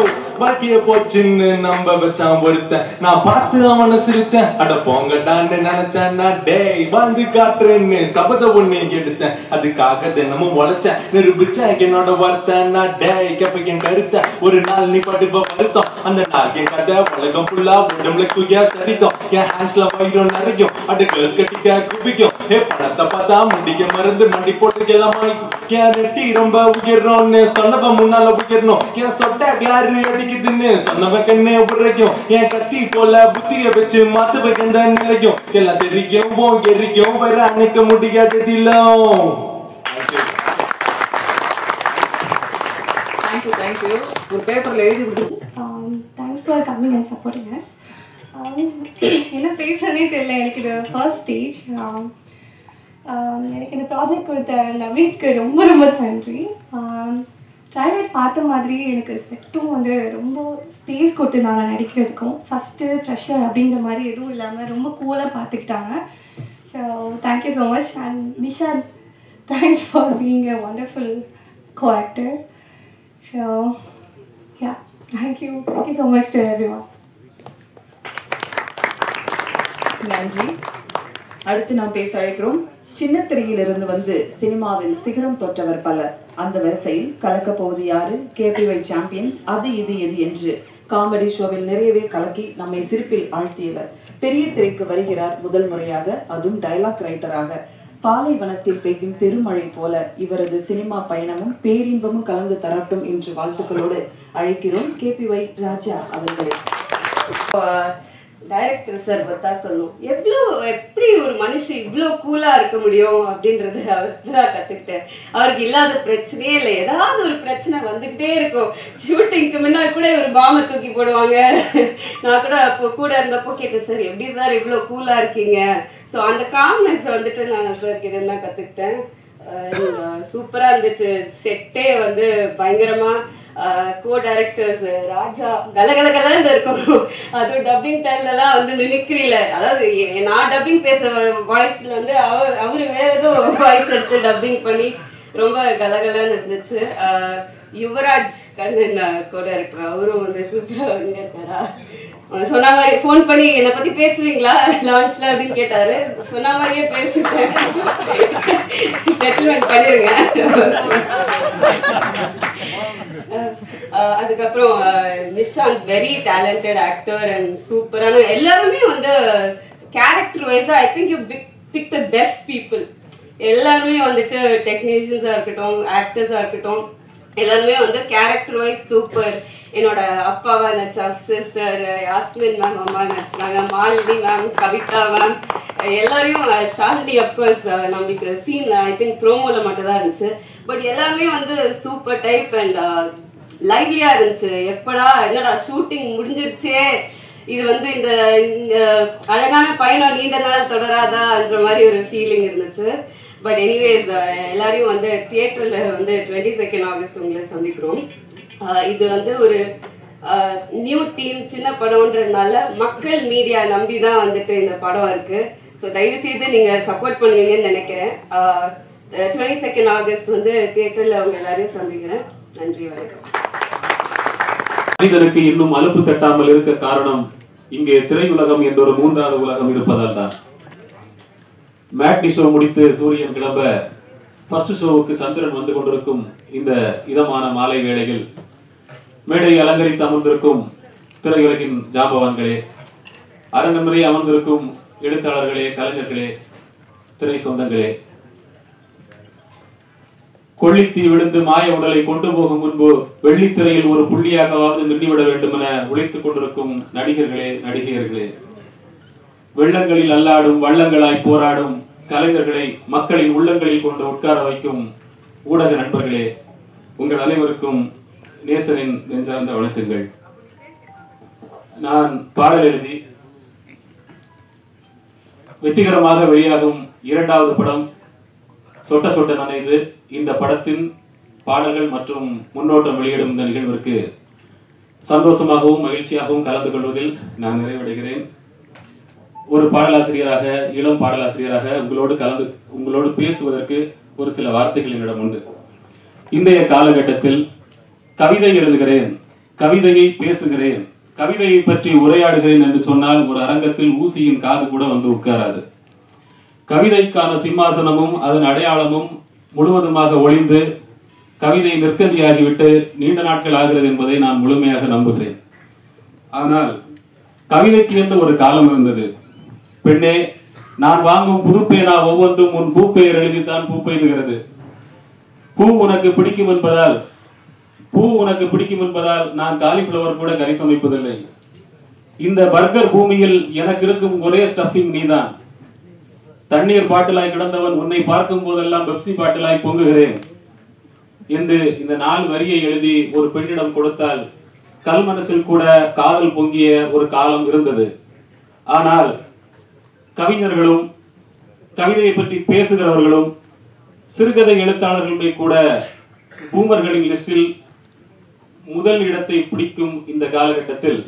வாழ்க்கைய போச்சுன்னு நம்ப வச்சான் ஒருத்தன். நான் பார்த்து அவனை சிரிச்சேன். அட போங்கடான்னு நினைச்சேன். நான் டேய் வாழ்ந்து காட்டுறேன்னு சபத ஒண்ணு எடுத்தேன். அதுக்காக தினமும் உழைச்சேன், நிரூபிச்சேன் என்னோட வார்த்தை. நான் டேய் கேப்ப என் கருத்தை, ஒரு நாள் நீ படுவ வருத்தம். அந்த நாள் என் கதை உலகம் ஃபுல்லா உடம்புல சுயா சரித்தோம். என் ஹேண்ட்ஸ்ல வயிறும் நிறைக்கும், அடு கேர்ள்ஸ் கட்டிக்க குபிக்கும். பணத்தை பார்த்தா முடிய மறந்து மண்டி போட்டு எல்லாம் என் ரெட்டி ரொம்ப உயர்றோம்னு சொன்னவன் முன்னால உயரணும். என் சொட்ட கிளாரு அடிக்குதுன்னு சொன்னவன் கண்ணு உரைக்கும். என் கத்தி போல புத்திய வச்சு மாத்துவ எந்த நிலைக்கும். எல்லாம் தெரியும் எரிக்கும் வர அணைக்க முடியாததிலும். Thank you. ஒரு பேப்பர்ல எழுதி விடுங்க. Thanks for coming and supporting us. என்ன பேசுறதே தெரியல, எனக்கு இது ஃபர்ஸ்ட் ஸ்டேஜ். எனக்கு இந்த ப்ராஜெக்ட் கொடுத்த நவீத்க்கு ரொம்ப ரொம்ப நன்றி. ட்ரைலர் பார்த்த மாதிரி எனக்கு செட்டும் வந்து ரொம்ப ஸ்பேஸ் கொடுத்துருந்தாங்க நடிக்கிறதுக்கும். ஃபஸ்ட்டு ஃப்ரெஷ்ஷர் அப்படிங்கிற மாதிரி எதுவும் இல்லாமல் ரொம்ப கூலாக பார்த்துக்கிட்டாங்க. So thank you so much. And Nishanth, thanks for being a wonderful co-actor. So, yeah, thank you so much to everyone. நன்றி. அடுத்து நாம் பேச அழைக்கிறோம். சின்ன திரையிலிருந்து வந்து சினிமாவில் சிகரம் தொற்றவர் பலர். அந்த வரிசையில் கலக்க போவது யாரு, KPY சாம்பியன்ஸ், அது இது எது என்று காமெடி ஷோவில் நிறையவே கலக்கி நம்மை சிரிப்பில் ஆழ்த்தியவர் பெரிய திரைக்கு வருகிறார் முதல் முறையாக, அதுவும் டைலாக் ரைட்டராக. பாலைவனத்தில் பெய்யும் பெருமழை போல இவரது சினிமா பயணமும் பேரின்பமும் கலந்து தரட்டும் என்று வாழ்த்துக்களோடு அழைக்கிறோம் KPY ராஜா அவர்களை. டைரக்டர் சார் பார்த்தா சொல்லணும், எப்படி ஒரு மனுஷன் இவ்வளோ கூலாக இருக்க முடியும் அப்படின்றது அவருக்கு தான் கற்றுக்கிட்டேன். அவருக்கு இல்லாத பிரச்சனையே இல்லை, ஏதாவது ஒரு பிரச்சனை வந்துக்கிட்டே இருக்கும். ஷூட்டிங்க்கு முன்னாடி கூட ஒரு பாமை தூக்கி போடுவாங்க. நான் கூட அப்போ கூட இருந்தப்போ கேட்டேன், சார் எப்படி சார் இவ்வளோ கூலாக இருக்கீங்க? ஸோ அந்த காம்னஸ் வந்துட்டு நான் சார் கிட்ட தான் கற்றுக்கிட்டேன். சூப்பராக இருந்துச்சு. செட்டே வந்து பயங்கரமாக கோ-டைரக்டர்ஸ் ராஜா கலகலகலன்னு இருக்கும். அதுவும் டப்பிங் டைம்லலாம் வந்து மிமிக்ரியில், அதாவது நான் டப்பிங் பேச வாய்ஸில் வந்து அவரு வேறு ஏதோ வாய்ஸ் எடுத்து டப்பிங் பண்ணி ரொம்ப கலகலன்னு இருந்துச்சு. யுவராஜ் கண்ணன் கோ-டைரக்டர், அவரும் வந்து சூப்பராக இங்கே இருக்காரா. சொன்ன மாதிரி ஃபோன் பண்ணி என்னை பற்றி பேசுவீங்களா லான்ச்சில் அப்படின்னு கேட்டார். சொன்ன மாதிரியே பேசிட்டேன், செட்டில்மெண்ட் பண்ணிடுங்க. அதுக்கப்புறம் Nishanth very talented actor and சூப்பரான, எல்லாருமே வந்து கேரக்டர் வைஸாக I think you pick the best people. எல்லாருமே வந்துட்டு டெக்னீஷியன்ஸாக இருக்கட்டும், ஆக்டர்ஸாக இருக்கட்டும், எல்லாருமே வந்து கேரக்டர் வைஸ் சூப்பர். என்னோட அப்பாவா நடிச்ச அப்சர் சார், யாஸ்மின் மேம் அம்மா நடிச்சாங்க, மாலினி மேம், கவிதா மேம், எல்லாரையும் ஷாலினி அப்கோர்ஸ் நம்மளுக்கு சீன் ஐ திங்க் ப்ரோமோவில் மட்டும் தான் இருந்துச்சு. பட் எல்லாருமே வந்து சூப்பர் டைப் அண்ட் லைவ்லியாக இருந்துச்சு. எப்படா என்னடா ஷூட்டிங் முடிஞ்சிருச்சே, இது வந்து இந்த அழகான பயணம் நீண்ட நாள் தொடராதான்ற மாதிரி ஒரு ஃபீலிங் இருந்துச்சு. பட் எனிவேஸ் எல்லாரையும் வந்து தியேட்டரில் வந்து 22 ஆகஸ்ட் உங்களை சந்திக்கிறோம். இது வந்து ஒரு நியூ டீம், சின்ன படம்ன்றதுனால மக்கள் மீடியா நம்பி தான் வந்துட்டு இந்த படம் இருக்குது. ஸோ தயவுசெய்து நீங்கள் சப்போர்ட் பண்ணுவீங்கன்னு நினைக்கிறேன். 22 ஆகஸ்ட் வந்து தியேட்டரில் அவங்க எல்லாரையும் சந்திக்கிறேன். நன்றி, வணக்கம். மனிதனுக்கு இன்னும் அலுப்பு தட்டாமல் இருக்க காரணம் இங்கே திரையுலகம் என்ற ஒரு மூன்றாவது உலகம் இருப்பதால் தான். மேட்னி ஷோ முடித்து சூரியன் கிளம்ப ஃபர்ஸ்ட் ஷோவுக்கு சந்திரன் வந்து கொண்டிருக்கும் இந்த இதமான மாலை வேளையில் மேடை அலங்கரித்து அமர்ந்திருக்கும் திரையுலகின் ஜாம்பவான்களே, அரங்கம் நிறைய அமர்ந்திருக்கும் எழுத்தாளர்களே, கலைஞர்களே, திரை சொந்தங்களே, கொள்ளித்தீ விழுந்து மாய உடலை கொண்டு போகும் முன்பு வெள்ளித்திரையில் ஒரு புள்ளியாகவாவது நின்றுவிட வேண்டும் என உழைத்துக் கொண்டிருக்கும் நடிகர்களே, நடிகையர்களே, வெள்ளங்களில் அல்லாடும் வள்ளங்களாய் போராடும் கலைஞர்களை மக்களின் உள்ளங்களில் கொண்டு உட்கார வைக்கும் ஊடக நண்பர்களே, உங்கள் அனைவருக்கும் நேசனின் நெஞ்சார்ந்த வணக்கங்கள். நான் பாடல் எழுதி வெற்றிகரமாக வெளியாகும் இரண்டாவது படம் சொட்ட சொட்ட நனைது. இந்த படத்தின் பாடல்கள் மற்றும் முன்னோட்டம் வெளியிடும் இந்த நிகழ்விற்கு சந்தோஷமாகவும் மகிழ்ச்சியாகவும் கலந்து கொள்வதில் நான் நிறைவடைகிறேன். ஒரு பாடலாசிரியராக, இளம் பாடலாசிரியராக உங்களோடு பேசுவதற்கு ஒரு சில வார்த்தைகள் என்னிடம் உண்டு. இன்றைய காலகட்டத்தில் கவிதை எழுதுகிறேன், கவிதையை பேசுகிறேன், கவிதையை பற்றி உரையாடுகிறேன் என்று சொன்னால் ஒரு அரங்கத்தில் ஊசியின் காது கூட வந்து உட்காராது. கவிதைக்கான சிம்மாசனமும் அதன் அடையாளமும் முழுவதுமாக ஒளிந்து கவிதை நிற்கதியாகிவிட்டு நீண்ட நாட்கள் ஆகிறது என்பதை நான் முழுமையாக நம்புகிறேன். ஆனால் கவிதைக்கு என்று ஒரு காலம் இருந்தது. பெண்ணே, நான் வாங்கும் புது பேனா ஒவ்வொன்றும் உன் பூப்பெயர் எழுதித்தான் பூ பெய்துகிறது. பூ உனக்கு பிடிக்கும் என்பதால் நான் காலிஃப்ளவர் கூட கறி சமைப்பதில்லை. இந்த பர்கர் பூமியில் எனக்கு இருக்கும் ஒரே ஸ்டஃபிங் நீதான். தண்ணீர் பாட்டிலாய் கிடந்தவன் உன்னை பார்க்கும் போதெல்லாம் பெப்சி பாட்டிலாய் பொங்குகிறேன் என்று இந்த 4 வரியை எழுதி ஒரு பெண்ணிடம் கொடுத்தால் கல் மனசில் கூட காதல் பொங்கிய ஒரு காலம் இருந்தது. ஆனால் கவிஞர்களும் கவிதையை பற்றி பேசுகிறவர்களும் சிறுகதை எழுத்தாளர்களுமே கூட பூமர்களின் லிஸ்டில் முதல் இடத்தை பிடிக்கும் இந்த காலகட்டத்தில்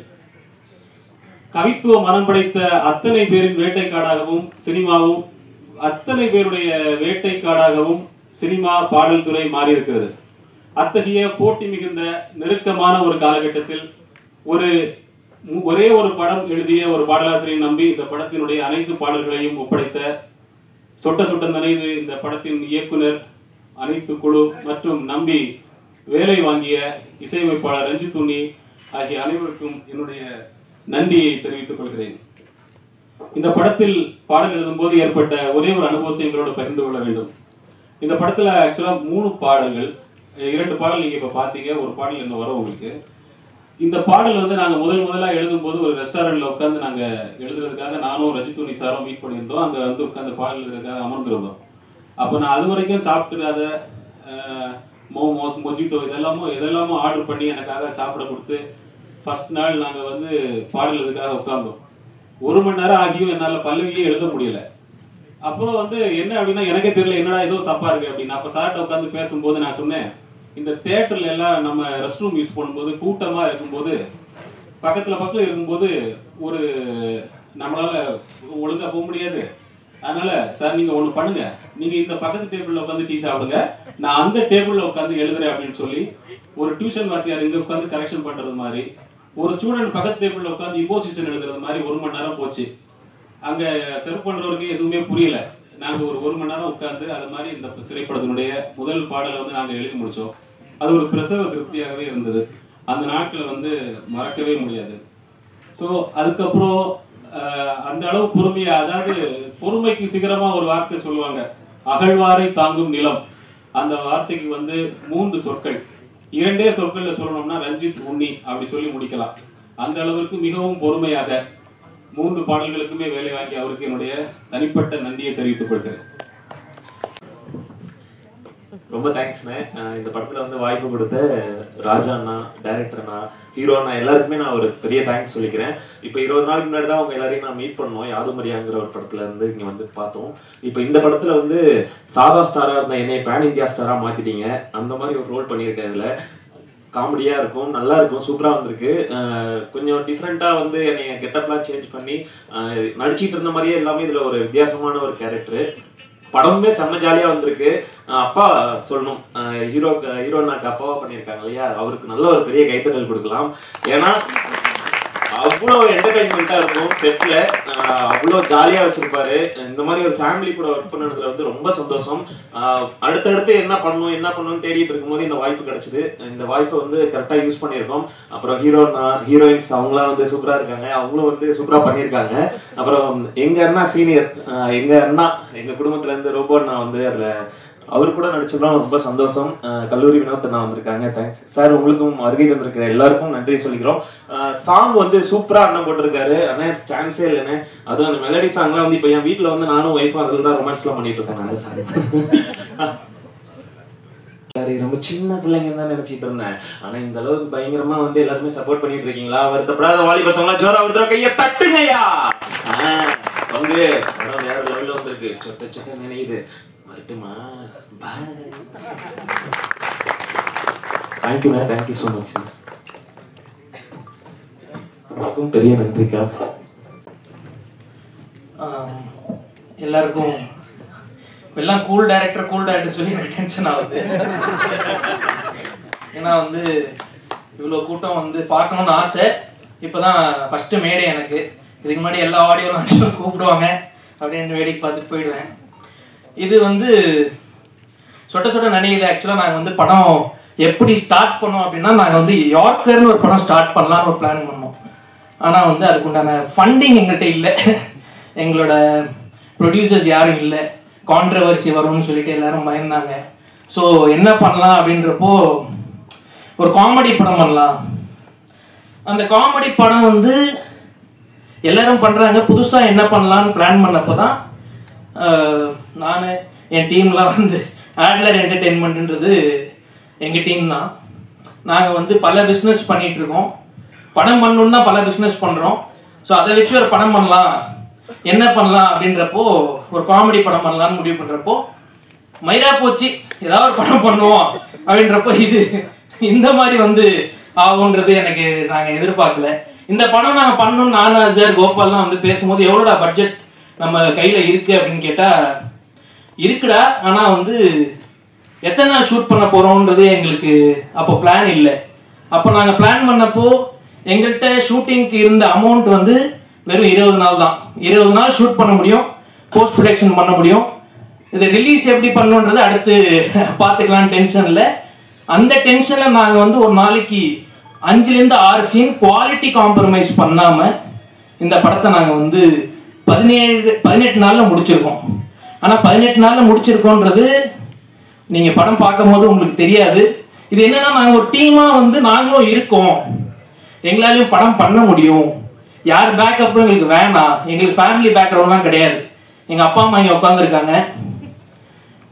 கவித்துவ மனம் படைத்த அத்தனை பேரின் வேட்டைக்காடாகவும் சினிமாவும் அத்தனை பேருடைய வேட்டைக்காடாகவும் சினிமா பாடல் துறை மாறி இருக்கிறது. அத்தகைய போட்டி மிகுந்த நெருக்கமான ஒரு காலகட்டத்தில் ஒரே ஒரு படம் எழுதிய ஒரு பாடலாசிரியை நம்பி இந்த படத்தினுடைய அனைத்து பாடல்களையும் ஒப்படைத்த சொட்ட சொட்ட நனைது இந்த படத்தின் இயக்குனர், அனைத்து குழு மற்றும் நம்பி வேலை வாங்கிய இசையமைப்பாளர் ரஞ்சித் உன்னி ஆகிய அனைவருக்கும் என்னுடைய நன்றியை தெரிவித்துக் கொள்கிறேன். இந்த படத்தில் பாடல் எழுதும் போது ஏற்பட்ட ஒரே ஒரு அனுபவத்தை எங்களோட பகிர்ந்து கொள்ள வேண்டும். இந்த படத்துல ஆக்சுவலா 3 பாடல்கள், 2 பாடல் நீங்க இப்ப பாத்தீங்க, ஒரு பாடல் இன்னும் வரும் உங்களுக்கு. இந்த பாடல் வந்து நாங்க முதலா எழுதும் போது ஒரு ரெஸ்டாரண்ட்ல உட்காந்து நாங்க எழுதுறதுக்காக நானும் ரஞ்சித் உன்னி சாரும் மீட் பண்ணியிருந்தோம். அங்க வந்து உட்காந்து பாடல் எழுதுறதுக்காக அமர்ந்திருந்தோம். அப்போ நான் அது வரைக்கும் சாப்பிட்டுறாத மோமோஸ், மொஜிட்டோ இதெல்லாமும் ஆர்டர் பண்ணி எனக்காக சாப்பிட கொடுத்து ஃபர்ஸ்ட் நாள் நாங்கள் வந்து பாடல் இதுக்காக உட்கார்ந்தோம். 1 மணி நேரம் ஆகியும் என்னால் பல்லவியே எழுத முடியல. அப்புறம் வந்து என்ன அப்படின்னா எனக்கே தெரியல என்னடா ஏதோ சப்பா இருக்கு அப்படின்னு. அப்போ சார்ட்ட உட்காந்து பேசும்போது நான் சொன்னேன், இந்த தேட்டர்ல எல்லாம் நம்ம ரெஸ்ட் ரூம் யூஸ் பண்ணும்போது கூட்டமாக இருக்கும்போது பக்கத்தில் இருக்கும்போது ஒரு நம்மளால ஒழுங்காக போக முடியாது. அதனால சார் நீங்க ஒண்ணு பண்ணுங்க, நீங்க இந்த பக்கத்து டேபிள்ல உட்காந்து டீ சாப்பிடுங்க, நான் அந்த டேபிள்ல உட்காந்து எழுதுறேன் அப்படின்னு சொல்லி ஒரு டியூஷன் வாத்தியார் இங்க உட்காந்து கரெக்ஷன் பண்றது மாதிரி, ஒரு ஸ்டூடெண்ட் பக்கத்து டேபிள்ல உட்காந்து இம்போசிஷன் எழுதுறது மாதிரி 1 மணி நேரம் போச்சு. அங்க சர்வ் பண்றவருக்கு எதுவுமே புரியல. நாங்க ஒரு 1 மணி நேரம் உட்காந்து அது மாதிரி இந்த திரைப்படத்தினுடைய முதல் பாடலை வந்து நாங்க எழுதி முடிச்சோம். அது ஒரு பிரசவ திருப்தியாகவே இருந்தது. அந்த நாட்களை வந்து மறக்கவே முடியாது. ஸோ அதுக்கப்புறம் அந்த அளவு பொறுமையா, அதாவது பொறுமைக்கு சிகரமா ஒரு வார்த்தை சொல்லுவாங்க, அகழ்வாரை தாங்கும் நிலம். அந்த வார்த்தைக்கு வந்து 3 சொற்கள், 2 சொற்கள்ல சொல்லணும்னா ரஞ்சித் உன்னி அப்படி சொல்லி முடிக்கலாம். அந்த அளவிற்கு மிகவும் பொறுமையாக 3 பாடல்களுக்குமே வேலை வாங்கி அவருக்கு என்னுடைய தனிப்பட்ட நன்றியை தெரிவித்துக் கொள்கிறேன். ரொம்ப தேங்க்ஸ்ண்ணே. இந்த படத்துல வந்து வாய்ப்பு கொடுத்த ராஜா அண்ணா, டைரக்டர் அண்ணா, ஹீரோ அண்ணா எல்லாருக்குமே நான் ஒரு பெரிய தேங்க்ஸ் சொல்லிக்கிறேன். இப்போ 20 நாளுக்கு முன்னாடி தான் அவங்க எல்லாரையும் நான் மீட் பண்ணோம். யாதுமரியாங்கிற ஒரு படத்துல இருந்து இங்க வந்து பார்த்தோம். இப்போ இந்த படத்துல வந்து சாதா ஸ்டாரா இருந்த என்னை பேன் இந்தியா ஸ்டாரா மாத்திட்டீங்க. அந்த மாதிரி ஒரு ரோல் பண்ணியிருக்கேன். இதுல காமெடியா இருக்கும், நல்லா இருக்கும், சூப்பரா வந்திருக்கு. கொஞ்சம் டிஃப்ரெண்டா வந்து என்னை கெட்டப்லாம் சேஞ்ச் பண்ணி நடிச்சிட்டு இருந்த மாதிரியே எல்லாமே இதுல ஒரு வித்தியாசமான ஒரு கேரக்டர். படமுமே செம்ம ஜாலியா வந்திருக்கு. அப்பா சொல்லணும், ஹீரோனாக்கு அப்பாவா பண்ணியிருக்காங்க இல்லையா, அவருக்கு நல்ல ஒரு பெரிய கைத்தட்டல் கொடுக்கலாம். ஏன்னா அவ்வளோ என்டர்டைன்மெண்ட்டாக இருக்கும் செட்டில், அவ்வளோ ஜாலியாக வச்சுருப்பாரு. இந்த மாதிரி ஒரு ஃபேமிலி கூட ஒர்க் பண்ணதுல வந்து ரொம்ப சந்தோஷம். அடுத்தடுத்து என்ன பண்ணணும்னு தேடிட்டு இருக்கும்போது இந்த வாய்ப்பு கிடச்சிது. இந்த வாய்ப்பை வந்து கரெக்டாக யூஸ் பண்ணியிருக்கோம். அப்புறம் ஹீரோயின்ஸ் அவங்களாம் வந்து சூப்பராக இருக்காங்க, அவங்களும் வந்து சூப்பராக பண்ணியிருக்காங்க. அப்புறம் எங்கள் அண்ணா சீனியர், எங்கள் குடும்பத்துலேருந்து ரொம்ப அண்ணா வந்து அதில் அவரு கூட நடிச்சதுலாம் ரொம்ப சந்தோஷம். கல்லூரி வினோத் அண்ணா வந்திருக்காங்க, தேங்க்ஸ் சார். உங்களுக்கும் வருகை தந்திருக்கிற எல்லாருக்கும் நன்றி சொல்லிக்கிறோம். சாங் வந்து சூப்பரா அண்ணன் போட்டிருக்காரு. அண்ணா சான்ஸே இல்லைண்ணே. அதுவும் அந்த மெலடி சாங்லாம் வந்து இப்போ என் வீட்டில் வந்து நானும் ஒய்ஃபும் அதில் தான் ரொமான்ஸ்லாம் பண்ணிட்டு இருக்கேன். அந்த சாங் ரொம்ப சின்ன பிள்ளைங்க தான் நினைச்சிட்டு இருந்தேன். ஆனா இந்த அளவுக்கு பயங்கரமா வந்து எல்லாருமே சப்போர்ட் பண்ணிட்டு இருக்கீங்களா? வருத்தப்படாத வாலிபர் சாங்லாம் ஜோரா ஒருத்தர கையை தட்டுங்கய்யா. வந்து வேற லெவலில் வந்திருக்கு. சொட்ட சொட்ட நினையுது வரட்டுமா? தேங்க்யூண்ணா, தேங்க்யூ ஸோ மச். எல்லாருக்கும் பெரிய நன்றிக்கா. எல்லாருக்கும் எல்லாம் கூல் டைரக்டர் சொல்லி எனக்கு டென்ஷன் ஆகுது. ஏன்னா வந்து இவ்வளோ கூட்டம் வந்து பார்க்கணுன்னு ஆசை. இப்போ தான் ஃபஸ்ட்டு மேடை எனக்கு. இதுக்கு முன்னாடி எல்லா ஆடியோ லான்ச்சும் கூப்பிடுவாங்க, அப்படின்னு வேடிக்கை பார்த்துட்டு போயிடுவேன். இது வந்து சொட்ட சொட்ட நினைக்குது. ஆக்சுவலாக நாங்கள் வந்து படம் எப்படி ஸ்டார்ட் பண்ணோம் அப்படின்னா, நாங்கள் வந்து யார்க்கர்னு ஒரு படம் ஸ்டார்ட் பண்ணலான்னு ஒரு பிளான் பண்ணோம். ஆனால் வந்து அதுக்குண்டான ஃபண்டிங் எங்கள்கிட்ட இல்லை. எங்களோட ப்ரொடியூசர்ஸ் யாரும் இல்லை. கான்ட்ரவர்சி வரும்னு சொல்லிட்டு எல்லாரும் பயந்தாங்க. ஸோ என்ன பண்ணலாம் அப்படின்றப்போ ஒரு காமெடி படம் பண்ணலாம். அந்த காமெடி படம் வந்து எல்லாரும் பண்ணுறாங்க, புதுசாக என்ன பண்ணலான்னு பிளான் பண்ணப்போ தான் நான் என் டீம்லாம் வந்து ஆட்லர் என்டர்டெயின்மெண்ட்ன்றது எங்கள் டீம் தான். நாங்கள் வந்து பல பிஸ்னஸ் பண்ணிகிட்ருக்கோம். படம் பண்ணணுன்னு தான் பல பிஸ்னஸ் பண்ணுறோம். ஸோ அதை வச்சு ஒரு படம் பண்ணலாம், என்ன பண்ணலாம் அப்படின்றப்போ ஒரு காமெடி படம் பண்ணலான்னு முடிவு பண்ணுறப்போ மயிரா போச்சு, ஏதாவது ஒரு படம் பண்ணுவோம் அப்படின்றப்போ இது இந்த மாதிரி வந்து ஆகுன்றது எனக்கு நாங்கள் எதிர்பார்க்கல. இந்த படம் நாங்கள் பண்ணணும்னு நானும் சார் கோபால்லாம் வந்து பேசும்போது எவ்வளோடா பட்ஜெட் நம்ம கையில் இருக்குது அப்படின்னு கேட்டால் இருக்குடா, ஆனால் வந்து எத்தனை நாள் ஷூட் பண்ண போகிறோன்றது எங்களுக்கு அப்போ பிளான் இல்லை. அப்போ நாங்கள் பிளான் பண்ணப்போ எங்கள்கிட்ட ஷூட்டிங்க்கு இருந்த அமௌண்ட் வந்து வெறும் 20 நாள் தான். 20 நாள் ஷூட் பண்ண முடியும், போஸ்ட் ப்ரொடக்ஷன் பண்ண முடியும். இது ரிலீஸ் எப்படி பண்ணுன்றது அடுத்து பார்த்துக்கலான்னு டென்ஷனில். அந்த டென்ஷனில் நாங்கள் வந்து ஒரு நாளைக்கு 5லேருந்து 6 சீன் குவாலிட்டி காம்ப்ரமைஸ் பண்ணாமல் இந்த படத்தை நாங்கள் வந்து 18 நாளில் முடிச்சிருக்கோம். ஆனால் 18 நாளில் முடிச்சிருக்கோன்றது நீங்கள் படம் பார்க்கும் போது உங்களுக்கு தெரியாது. இது என்னன்னா, நாங்கள் ஒரு டீமாக வந்து நாங்களும் இருக்கோம், எங்களாலையும் படம் பண்ண முடியும், யார் பேக்கப்பும் எங்களுக்கு வேணாம். எங்களுக்கு ஃபேமிலி பேக்ரவுண்ட்லாம் கிடையாது. எங்கள் அப்பா அம்மா இங்கே உட்காந்துருக்காங்க.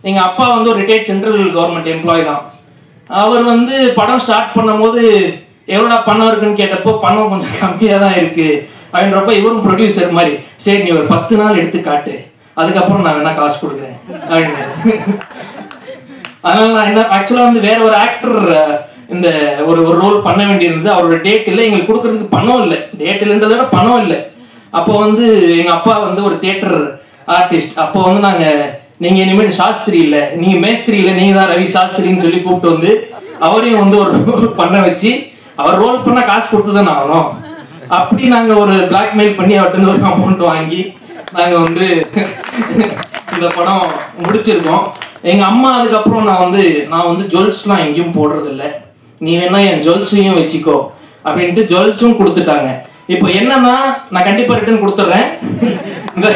எங்கள் அப்பா வந்து ஒரு ரிட்டையர்ட் சென்ட்ரல் கவர்மெண்ட் எம்ப்ளாயி தான். அவர் வந்து படம் ஸ்டார்ட் பண்ணும்போது எவ்வளோடா பணம் இருக்குன்னு கேட்டப்போ பணம் கொஞ்சம் கம்மியாக தான் இருக்குது அப்படின்றப்ப இவரும் ப்ரொடியூசர் மாதிரி, சரி நீ ஒரு 10 நாள் எடுத்து காட்டு, அதுக்கப்புறம் நான் வேணா காசு கொடுக்குறேன் அப்படின்னு. அதனால நான் என்ன ஆக்சுவலாக வந்து வேற ஒரு ஆக்டர் இந்த ஒரு ரோல் பண்ண வேண்டியிருந்தது. அவரோட டேட் இல்லை, எங்களுக்கு கொடுக்கறதுக்கு பணம் இல்லை. டேட் இல்லைன்றத விட பணம் இல்லை. அப்போ வந்து எங்கள் அப்பா வந்து ஒரு தியேட்டர் ஆர்டிஸ்ட். அப்போ வந்து நாங்கள் நீங்கள் இனிமேல் சாஸ்திரி இல்லை, நீங்கள் மேஸ்திரி இல்லை, நீங்கள் தான் ரவி சாஸ்திரின்னு சொல்லி கூப்பிட்டு வந்து அவரையும் வந்து ஒரு ரோல் பண்ண வச்சு, அவர் ரோல் பண்ண காசு கொடுத்து தான் ஆகணும். அப்படி நாங்கள் ஒரு பிளாக்மெயில் பண்ணி அவர்கிட்ட ஒரு அமௌண்ட் வாங்கி நாங்கள் வந்து இந்த படம் முடிச்சிருக்கோம். எங்கள் அம்மா அதுக்கப்புறம் நான் வந்து ஜுவல்ஸ்லாம் எங்கேயும் போடுறதில்ல, நீ வேணா என் ஜுவல்ஸையும் வச்சுக்கோ அப்படின்ட்டு ஜுவல்ஸும் கொடுத்துட்டாங்க. இப்போ என்னன்னா, நான் கண்டிப்பாக ரிட்டர்ன் கொடுத்துட்றேன். இந்த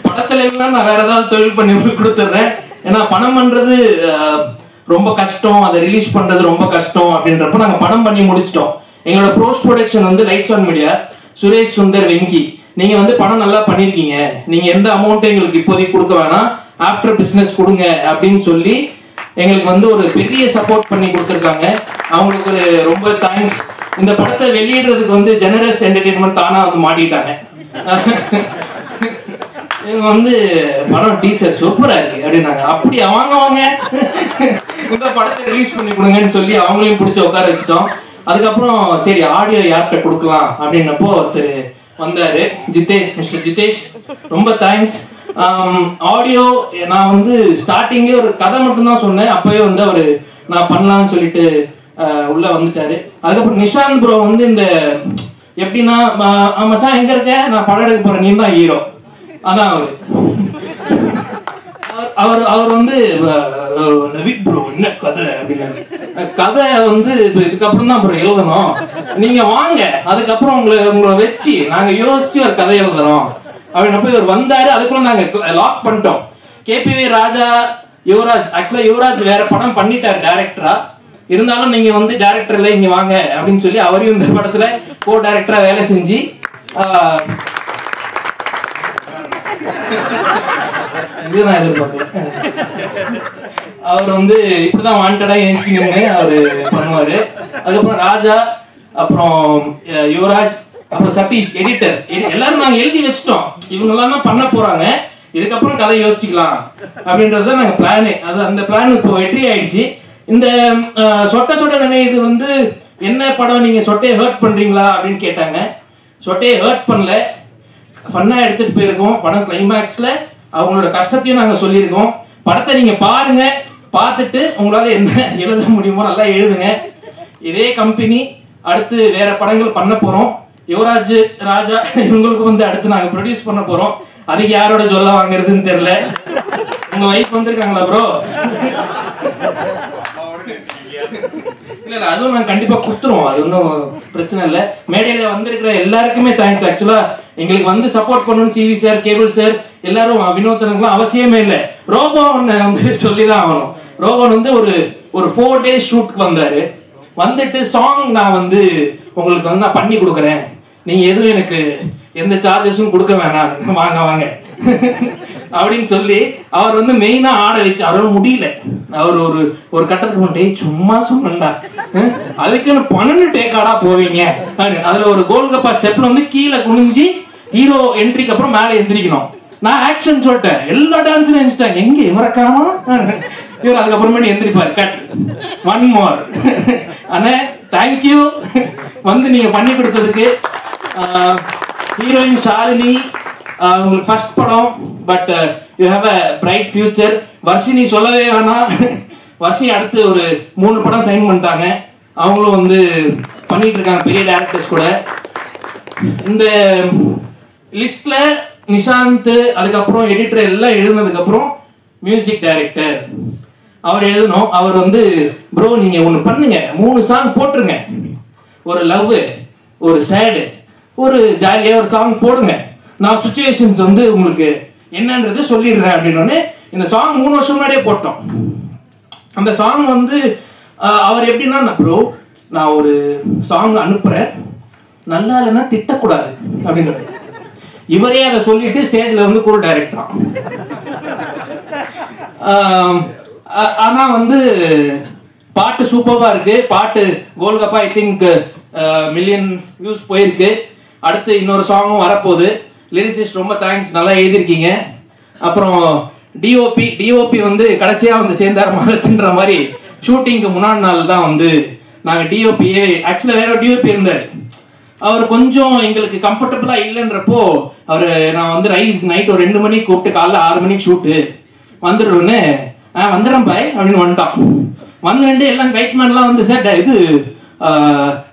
படத்துல எல்லாம் நான் வேற ஏதாவது தொழில் பண்ணி கொடுத்துட்றேன். ஏன்னா பணம் பண்ணுறது ரொம்ப கஷ்டம், அதை ரிலீஸ் பண்ணுறது ரொம்ப கஷ்டம் அப்படின்றப்ப நாங்கள் படம் பண்ணி முடிச்சிட்டோம். எங்களோட போஸ்ட் ப்ரொடக்ஷன் வந்து lights on media, Suresh Sundar Venky, நீங்கள் வந்து படம் நல்லா பண்ணியிருக்கீங்க, நீங்கள் எந்த அமௌண்ட்டும் எங்களுக்கு இப்போதைக்கு கொடுக்க வேணாம், ஆஃப்டர் பிஸ்னஸ் கொடுங்க அப்படின்னு சொல்லி எங்களுக்கு வந்து ஒரு பெரிய சப்போர்ட் பண்ணி கொடுத்துருக்காங்க. அவங்களுக்கு ஒரு ரொம்ப தேங்க்ஸ். இந்த படத்தை வெளியிடுறதுக்கு வந்து ஜெனரஸ் என்டர்டெயின்மெண்ட் தானா வந்து மாட்டிட்டாங்க. இவங்க வந்து படம் டீசர் சூப்பராக இருக்கு அப்படின்னாங்க. அப்படி வாங்க இந்த படத்தை ரிலீஸ் பண்ணி கொடுங்கன்னு சொல்லி அவங்களையும் பிடிச்சி உட்கார வச்சிட்டோம். அதுக்கப்புறம் சரி ஆடியோ யார்கிட்ட கொடுக்கலாம் அப்படின்னப்போ ஒருத்தர் வந்தார், ஜிதேஷ், மிஸ்டர் ஜிதேஷ், ரொம்ப தேங்க்ஸ். ஆடியோ நான் வந்து ஸ்டார்டிங்கே ஒரு கதை மட்டும்தான் சொன்னேன். அப்போவே வந்து அவர் நான் பண்ணலான்னு சொல்லிட்டு உள்ளே வந்துட்டாரு. அதுக்கப்புறம் நிஷாந்த் ப்ரோ வந்து இந்த எப்படின்னா, மச்சான் எங்கே இருக்க, நான் படம் எடுக்க போகிறேன், நீ தான் ஹீரோ, அதான் அவர் வந்து நவீத் ப்ரோ என்ன கதை அப்படின்னாரு. கதை வந்து இதுக்கப்புறம் தான் அப்புறம் எழுதணும், நீங்க வாங்க, அதுக்கப்புறம் உங்களை வச்சு நாங்க யோசிச்சு ஒரு கதை எழுதுறோம் அப்படின்னப்ப இவர் வந்தாரு. அதுக்குள்ள நாங்க லாக் பண்ணிட்டோம். கேபிவி ராஜா, யுவராஜ், ஆக்சுவலா யுவராஜ் வேற படம் பண்ணிட்டார் டைரக்டரா, இருந்தாலும் நீங்க வந்து டைரக்டர்ல இங்க வாங்க அப்படின்னு சொல்லி அவரையும் இந்த படத்துல கோ டைரக்டரா வேலை செஞ்சு இது நான் எதிர்பார்க்கல. அவர் வந்து இப்படிதான் வாண்டடா ஏஞ்சிங்க அவரு பண்ணுவாரு. அதுக்கப்புறம் ராஜா, அப்புறம் யுவராஜ், அப்புறம் சதீஷ் எடிட்டர், எல்லாரும் நாங்க எழுதி வச்சிட்டோம். இவங்க எல்லாம் தான் பண்ண போறாங்க, இதுக்கப்புறம் கதை யோசிச்சுக்கலாம் அப்படின்றத நாங்க பிளானு. அது அந்த பிளான் இப்போ வெற்றி ஆயிடுச்சு. இந்த சொட்ட சொட்ட நினைவு வந்து என்ன படம், நீங்க சொட்டையை ஹர்ட் பண்றீங்களா அப்படின்னு கேட்டாங்க. சொட்டையை ஹர்ட் பண்ணல, ஃபன்னா எடுத்துட்டு போயிருக்கோம். படம் கிளைமேக்ஸ்ல அவங்களோட கஷ்டத்தையும் நாங்க சொல்லியிருக்கோம். படத்தை நீங்க பாருங்க, பார்த்துட்டு உங்களால என்ன எழுத முடியுமோ நல்லா எழுதுங்க. இதே கம்பெனி அடுத்து வேற படங்கள் பண்ண போறோம். யுவராஜ், ராஜா இவங்களுக்கு வந்து அடுத்து நாங்க ப்ரொடியூஸ் பண்ண போறோம். அதுக்கு யாரோட சொல்ல வாங்குறதுன்னு தெரியல. உங்க வைஃப் வந்திருக்காங்களா ப்ரோ? இல்ல அதுவும் நாங்க கண்டிப்பா கொடுத்துருவோம், அது ஒன்றும் பிரச்சனை இல்லை. மேடையில வந்திருக்கிற எல்லாருக்குமே தேங்க்ஸ். ஆக்சுவலா எங்களுக்கு வந்து சப்போர்ட் பண்ணணும் சிவி சார், கேபிள் சார், எல்லாரும் வினோதனுக்குலாம் அவசியமே இல்லை. ரோபோன் வந்து சொல்லிதான் ஆகணும். ரோபோன் வந்து ஒரு 4 days ஷூட்க்கு வந்தாரு. வந்துட்டு சாங் நான் வந்து உங்களுக்கு வந்து நான் பண்ணி கொடுக்குறேன், நீங்க எதுவும் எனக்கு எந்த சார்ஜஸும் கொடுக்க வேணாம், வாங்க வாங்க அப்படின்னு சொல்லி அவர் வந்து மெயினா ஆட வச்சு அவரால் முடியல. அவர் ஒரு கட்டத்துக்கு மட்டும் சும்மா சொன்னா அதுக்குன்னு 12 டேக்காடா போவீங்க. அதுல ஒரு கோல்கப்பா ஸ்டெப்ல வந்து கீழே குனிஞ்சி ஹீரோ என்ட்ரிக்கு அப்புறம் மேலே எந்திரிக்கணும். நான் ஆக்ஷன் சொல்லிட்டேன், எல்லா டான்ஸும் நினைச்சிட்டாங்க, எங்க இவரக்காம இவர் அதுக்கப்புறமேட்டு எந்திரிப்பாரு. கட் ஒன் மோர் அண்ணே, தேங்க்யூ வந்து நீங்க பண்ணி கொடுத்ததுக்கு. ஹீரோயின் ஷாலினி, உங்களுக்கு ஃபர்ஸ்ட் படம், but you have a bright future. Varshini சொல்லவே வேணாம், வர்ஷினி அடுத்து ஒரு 3 படம் சைன் பண்ணிட்டாங்க. அவங்களும் வந்து பண்ணிட்டு இருக்காங்க பெரிய டேரக்டர்ஸ் கூட. இந்த லிஸ்ட்ல நிஷாந்த், அதுக்கப்புறம் எடிட்டர் எல்லாம் எழுதுனதுக்கு அப்புறம் மியூசிக் டைரக்டர் அவர் எழுதணும். அவர் வந்து ப்ரோ நீங்க ஒன்று பண்ணுங்க, 3 சாங் போட்டுருங்க, ஒரு லவ், ஒரு சேடு, ஒரு ஜாலியாக ஒரு சாங் போடுங்க, நான் சுச்சுவேஷன்ஸ் வந்து உங்களுக்கு என்னன்றது சொல்லிடுறேன் அப்படின்னு. இந்த சாங் 3 வருஷம் முன்னாடியே போட்டோம். அந்த சாங் வந்து அவர் எப்படின்னா, ப்ரோ நான் ஒரு சாங் அனுப்புறேன், நல்லா இல்லைன்னா திட்டக்கூடாது அப்படின்னு. இவரே அதை சொல்லிட்டு ஸ்டேஜ்ல வந்து கூட டைரக்டரான். ஆனா வந்து பாட்டு சூப்பர்வா இருக்கு. பாட்டு golgappa I think million views போயிருக்கு. அடுத்து இன்னொரு சாங்கும் வரப்போகுது. லிரிசிஸ்ட் ரொம்ப தேங்க்ஸ், நல்லா எழுதியிருக்கீங்க. அப்புறம் டிஓபி வந்து கடைசியாக வந்து சேர்ந்தார் மகத்துன்ற மாதிரி ஷூட்டிங்க்கு முன்னாடி நாள் தான் வந்து நாங்கள் டிஓபியே, ஆக்சுவலாக வேற டிஓபி இருந்தார், அவர் கொஞ்சம் எங்களுக்கு கம்ஃபர்டபுளாக இல்லைன்றப்போ நான் வந்து நைட் ஒரு 2 மணிக்கு கூப்பிட்டு காலைல 6 மணிக்கு ஷூட்டு வந்துடுறோன்னு வந்துடுறேன் பாய் அப்படின்னு வந்துட்டான். வந்துட்டு எல்லாம் கைட்மேன்லாம் வந்து சார் இது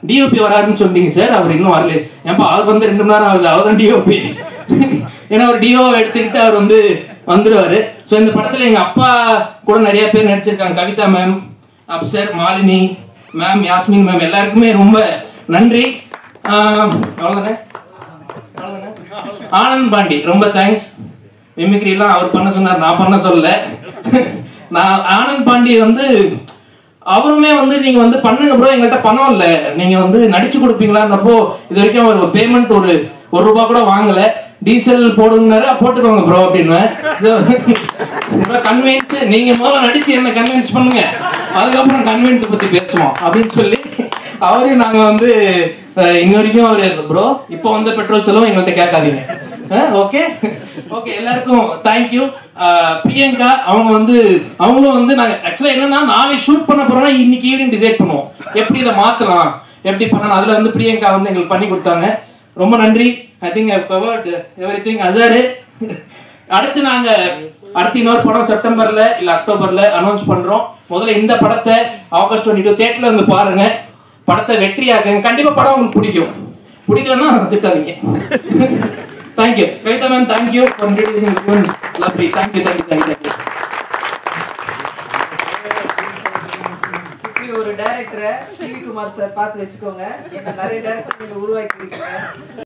டிஓபி வராருன்னு சொன்னீங்க சார், அவர் இன்னும் வரல. ஏன்ப்பா அவர் வந்து 2 மணி நேரம் ஆகுது, அவர் தான் டிஓபி. ஏன்னா ஒரு டிஓ எடுத்துக்கிட்டு அவர் வந்து வந்துடுவார். ஸோ இந்த படத்தில் எங்கள் அப்பா கூட நிறைய பேர் நடிச்சிருக்காங்க. Kavitha ma'am, Afsar, Malini ma'am, Yasmin ma'am, எல்லாருக்குமே ரொம்ப நன்றி. அவ்வளோதானே. ஆனந்த் பாண்டி ரொம்ப தேங்க்ஸ். மிமிக்ரிலாம் அவர் பண்ண சொன்னார், நான் பண்ண சொல்லல. நான் ஆனந்த் பாண்டி வந்து அவருமே வந்து நீங்க வந்து பண்ணுங்க ப்ரோ, எங்கள்கிட்ட பணம் இல்லை, நீங்க வந்து நடிச்சு கொடுப்பீங்களான்னப்போ இது வரைக்கும் அவர் பேமெண்ட் ஒரு ரூபா கூட வாங்கல. டீசல் போடுங்கனாரு, போட்டுக்கோங்க ப்ரோ அப்படின்னு. கன்வின்ஸ், நீங்க முதல்ல நடிச்சு என்ன கன்வின்ஸ் பண்ணுங்க, அதுக்கப்புறம் கன்வின்ஸ் பத்தி பேசுவோம் அப்படின்னு சொல்லி அவரையும் நாங்க வந்து இன்ன வரைக்கும் அவர் ப்ரோ இப்போ வந்த பெட்ரோல் செலவும் எங்கள்கிட்ட கேட்காதீங்க. ஓகே ஓகே, எல்லாருக்கும் தேங்க்யூ. பிரியங்கா அவங்களும் வந்து நாங்கள் ஆக்சுவலாக என்னன்னா நாளைக்கு ஷூட் பண்ண போறோம்னா இன்னைக்கு ஈவினிங் டிசைட் பண்ணுவோம் எப்படி இதை மாற்றலாம், எப்படி பண்ணலாம். அதில் வந்து பிரியங்கா வந்து எங்களுக்கு பண்ணி கொடுத்தாங்க, ரொம்ப நன்றி. I think I covered everything. அசாரு அடுத்து இன்னொரு படம் செப்டம்பர்ல இல்லை அக்டோபர்ல அனௌன்ஸ் பண்றோம். முதல்ல இந்த படத்தை ஆகஸ்ட் 22 தியேட்டர்ல வந்து பாருங்க, படத்தை வெற்றியாக்குங்க. கண்டிப்பா படம் உங்களுக்கு பிடிக்கலன்னா திட்டாதீங்க. Thank you Kavitha ma'am, thank you for introducing. Lovely, thank you. ஒரு டைரக்டரை சிவி குமார் சார் பார்த்து வச்சுக்கோங்க. நிறைய டைரக்டர் உருவாக்கி